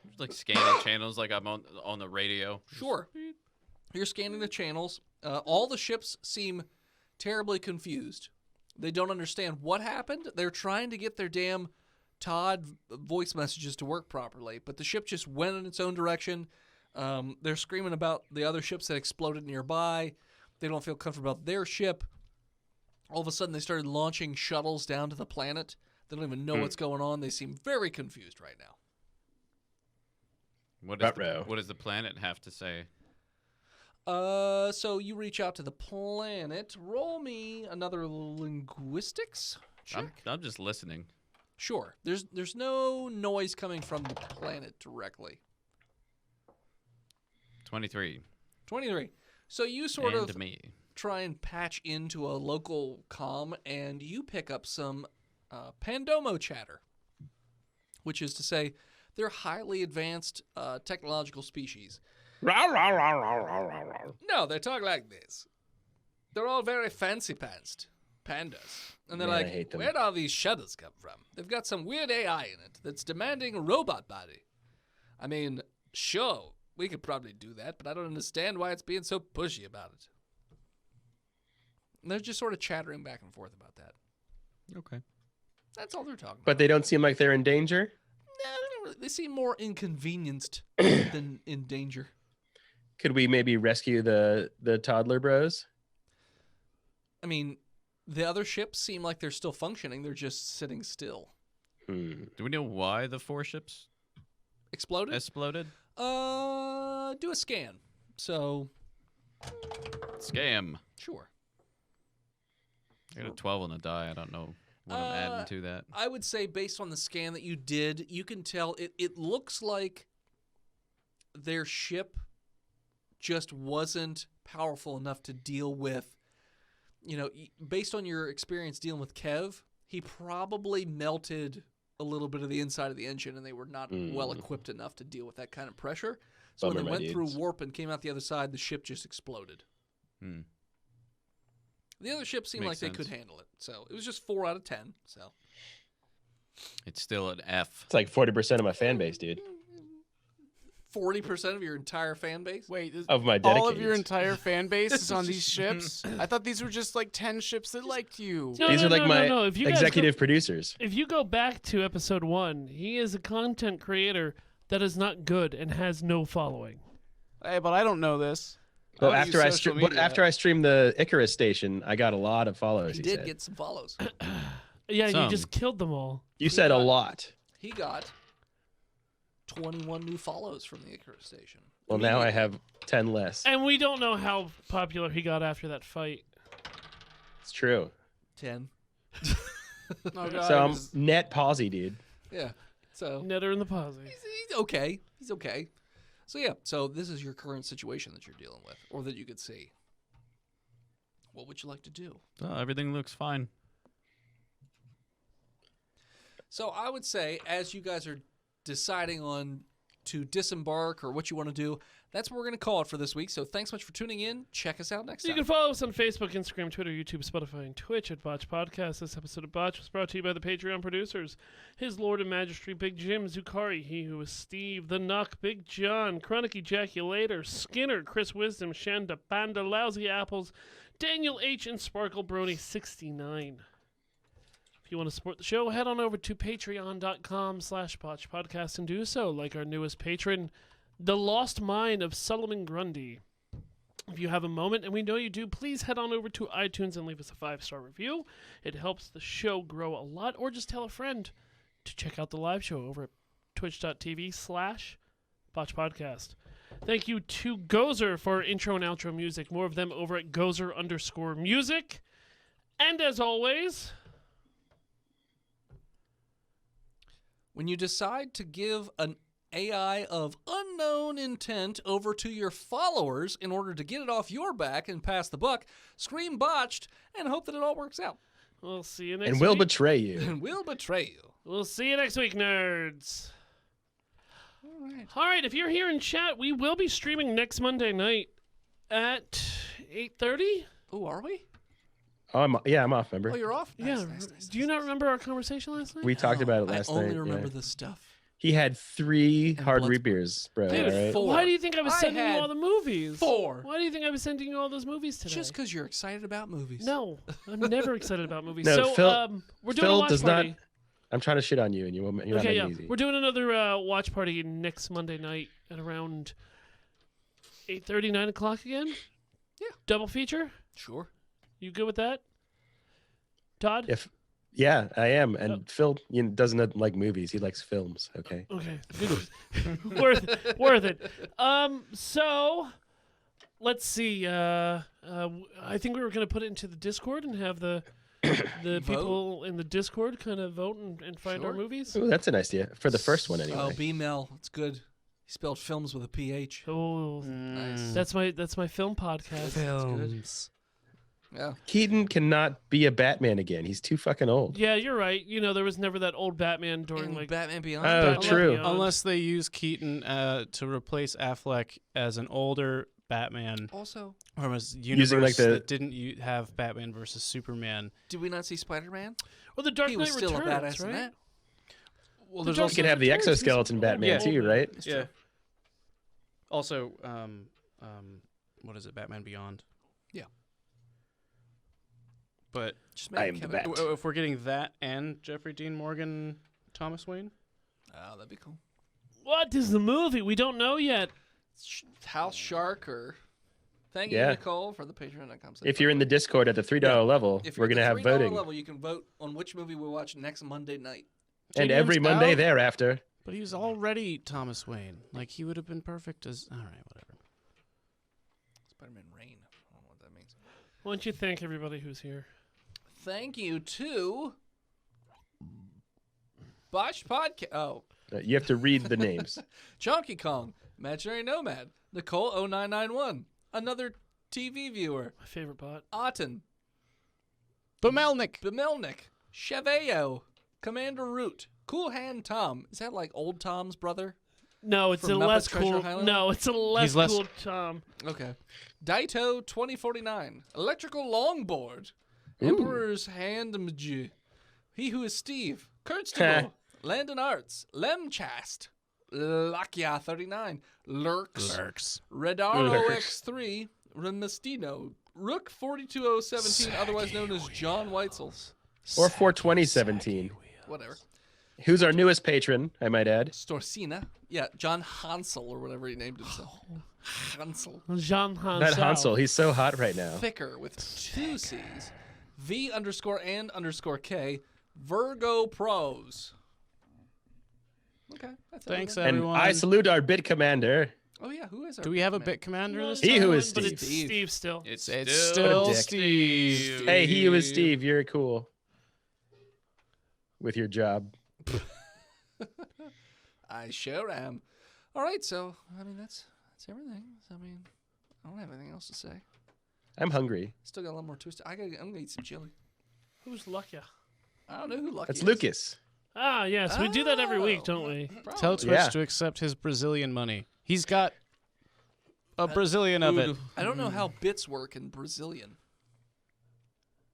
Just like scanning channels like I'm on the radio. Sure. You're scanning the channels. All the ships seem terribly confused. They don't understand what happened. They're trying to get their damn Todd voice messages to work properly, but the ship just went in its own direction. They're screaming about the other ships that exploded nearby. They don't feel comfortable about their ship. All of a sudden, they started launching shuttles down to the planet. They don't even know what's going on. They seem very confused right now. What Ruh-roh. does the planet have to say? So you reach out to the planet. Roll me another linguistics check. I'm just listening. Sure. There's no noise coming from the planet directly. 23. 23. So you sort and of me. try and patch into a local comm, and you pick up some Pandomo chatter, which is to say they're highly advanced technological species. No, they talk like this. They're all very fancy-pantsed pandas. And they're Man, I like, hate them. where do all these shuttles come from? They've got some weird AI in it that's demanding a robot body. I mean, sure, we could probably do that, but I don't understand why it's being so pushy about it. And they're just sort of chattering back and forth about that. Okay. That's all they're talking about. But they don't seem like they're in danger. No, they don't really. They seem more inconvenienced than in danger. Could we maybe rescue the toddler bros? I mean, the other ships seem like they're still functioning. They're just sitting still. Hmm. Do we know why the 4 ships Exploded? exploded? Do a scan. So, Scam. sure. I got a 12 on the die. I don't know what I'm adding to that. I would say based on the scan that you did, you can tell it looks like their ship just wasn't powerful enough to deal with, based on your experience dealing with Kev, he probably melted a little bit of the inside of the engine, and they were not well equipped enough to deal with that kind of pressure. So when Bummer, they my went through dudes. warp and came out the other side, the ship just exploded. The other ships seemed Makes like they could sense. handle it. So it was just 4 out of 10. So It's still an F. It's like 40% of my fan base, dude. 40% of your entire fan base? Wait, Of my all of your dedicated. entire fan base is on these ships? I thought these were just like 10 ships that liked you. No, These no, are like no, my no. If you guys executive producers. if you go back to episode 1, he is a content creator that is not good and has no following. Hey, but I don't know this. Well, don't after use I social stream, media. after I streamed the Icarus station, I got a lot of followers. He He did said. get some follows. Yeah, you Some. just killed them all. You said a lot. He got 21 new follows from the Icarus station. Well, now I have 10 less. And we don't know how popular he got after that fight. It's true. 10. Oh, God, So it I'm was- net pausy, dude. Yeah. So Netter in the posse. he's okay. He's okay. So yeah, so this is your current situation that you're dealing with, or that you could see. What would you like to do? Oh, everything looks fine. So I would say, as you guys are deciding on to disembark or what you want to do, that's what we're going to call it for this week. So thanks so much for tuning in. Check us out next You time. can follow us on Facebook, Instagram, Twitter, YouTube, Spotify, and Twitch at Botched Podcast. This episode of Botched was brought to you by the Patreon producers: His Lord and Majesty, Big Jim, Zukari, He Who Is Steve, The Nuck, Big John, Chronic Ejaculator, Skinner, Chris Wisdom, Shanda, Panda, Lousy Apples, Daniel H., and Sparkle Brony 69. If you want to support the show, head on over to patreon.com/botchpodcast and do so, like our newest patron, The Lost Mine of Solomon Grundy. If you have a moment, and we know you do, please head on over to iTunes and leave us a 5-star review. It helps the show grow a lot, or just tell a friend to check out the live show over at twitch.tv/botchpodcast. Thank you to Gozer for our intro and outro music. More of them over at Gozer_music. And as always, When you decide to give an AI of unknown intent over to your followers in order to get it off your back and pass the buck, scream botched and hope that it all works out. we'll see you next And week. will betray you. And we'll betray you. We'll see you next week, nerds. All right. All right, if you're here in chat, we will be streaming next Monday night at 8:30. Oh, are we? Oh, I'm off, remember? Oh, you're off? Nice, Yeah. nice, nice, Do you nice, not remember our conversation last night? We talked about it I last only night. remember yeah. the stuff. He had 3 And hard blood- root beers, bro. Dude, all right? 4. why do you think I was I sending you had all the movies? 4. Why do you think I was sending you all those movies today? Just because you're excited about movies. No, I'm never excited about movies. No, so, Phil- we're doing a Phil watch does party. not. I'm trying to shit on you, and you're not Okay, making yeah, it easy. we're doing another watch party next Monday night at around 8:30, 9 o'clock again. Yeah. Double feature. Sure. You good with that, Todd? Yeah, I am. And Phil doesn't like movies. He likes films. Okay. Okay, good. worth it. So let's see. I think we were gonna put it into the Discord and have the people in the Discord kind of vote and find our Sure. movies. Ooh, that's an idea for the first one anyway. Oh, B-Mel. It's good. He spelled films with a PH. Oh, Nice. that's my film podcast. Films. Yeah. Keaton cannot be a Batman again. He's too fucking old. Yeah, you're right. You know, there was never that old Batman during In like Batman Beyond. Oh, Batman true. Beyond. Unless they use Keaton to replace Affleck as an older Batman Also, from a universe Using, like, the- that didn't have Batman versus Superman. did we not see Spider-Man? Well, the Dark He Knight was still a Returns, badass in right? that. Well, The there's Dark You also could have the Returns, he's exoskeleton Batman old, too, old. right? It's yeah. true. Also, what is it? Batman Beyond. Yeah. But Just make I it am the Kevin- Bat. if we're getting that and Jeffrey Dean Morgan, Thomas Wayne, Oh, that'd be cool. What is the movie? We don't know yet. House Shark or... Thank you, Yeah. Nicole, for the Patreon.com. If you're in the Discord at the $3 level, If we're you're gonna at have the $3 voting, level, you can vote on which movie we watch next Monday night. and James every Monday out. thereafter. but he was already Thomas Wayne. Like he would have been perfect as. All right, whatever. Spider-Man Rain. I don't know what that means. Why don't you thank everybody who's here? Thank you to... Botched Podcast. Oh. You have to read the names. Chonky Kong, Imaginary Nomad, Nicole0991, another TV viewer. My favorite bot. Otten. Bumelnik. Bemilnik. Cheveo. Commander Root. Cool Hand Tom. Is that like old Tom's brother? No, it's From a less Muppet Treasure cool. Island? No, it's a less less- cool Tom. Okay. Daito 2049. Electrical Longboard. Emperor's Handmj. He Who Is Steve. Kurtstable. Landon Arts. Lemchast. Lakia 39. Lurks. Redaro X3. Remestino. Rook 42017, otherwise known as John Weitzel. Or 42017. Whatever. Who's our newest patron, I might add. Storsina. Yeah, John Hansel or whatever he named himself. Hansel. Jean Hansel. That Hansel, he's so hot right now. Thicker with 2 C's. V_and_K. Virgo Pros. Okay. That's Thanks, everything. And everyone. I salute our bit commander. Oh, yeah. Who is our Do we have a man? bit commander this He time? who is But Steve. it's Steve still. It's It's still still dick. Steve. Hey, he who is Steve, you're cool. With your job. I sure am. All right, so I mean that's everything. I mean, I don't have anything else to say. I'm hungry. Still got a lot more twisted. I'm gonna eat some chili. Who's Lucky? I don't know who Lucky That's is. Lucas. Ah, yes, we do that every week, Oh. don't we? Probably. Tell Twitch Yeah. to accept his Brazilian money. He's got a Brazilian of it. I don't know how bits work in Brazilian.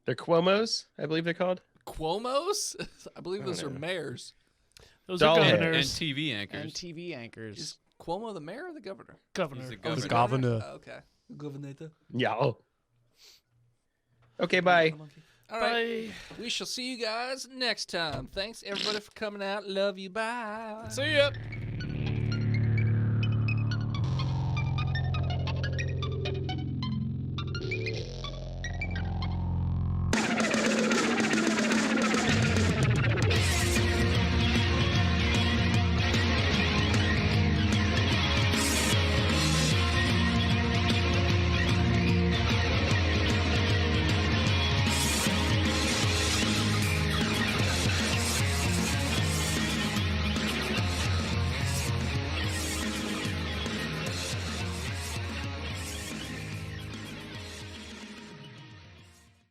They're Cuomos, I believe they're called. Cuomos? I believe those are mayors. Those Doll are hair. and governors. TV anchors. And TV anchors. Is Cuomo the mayor or the governor? Governor. He's the The governor. governor. Oh, okay. Governor. Yeah. Okay, bye. All right. Bye. We shall see you guys next time. Thanks everybody for coming out. Love you. Bye. See ya.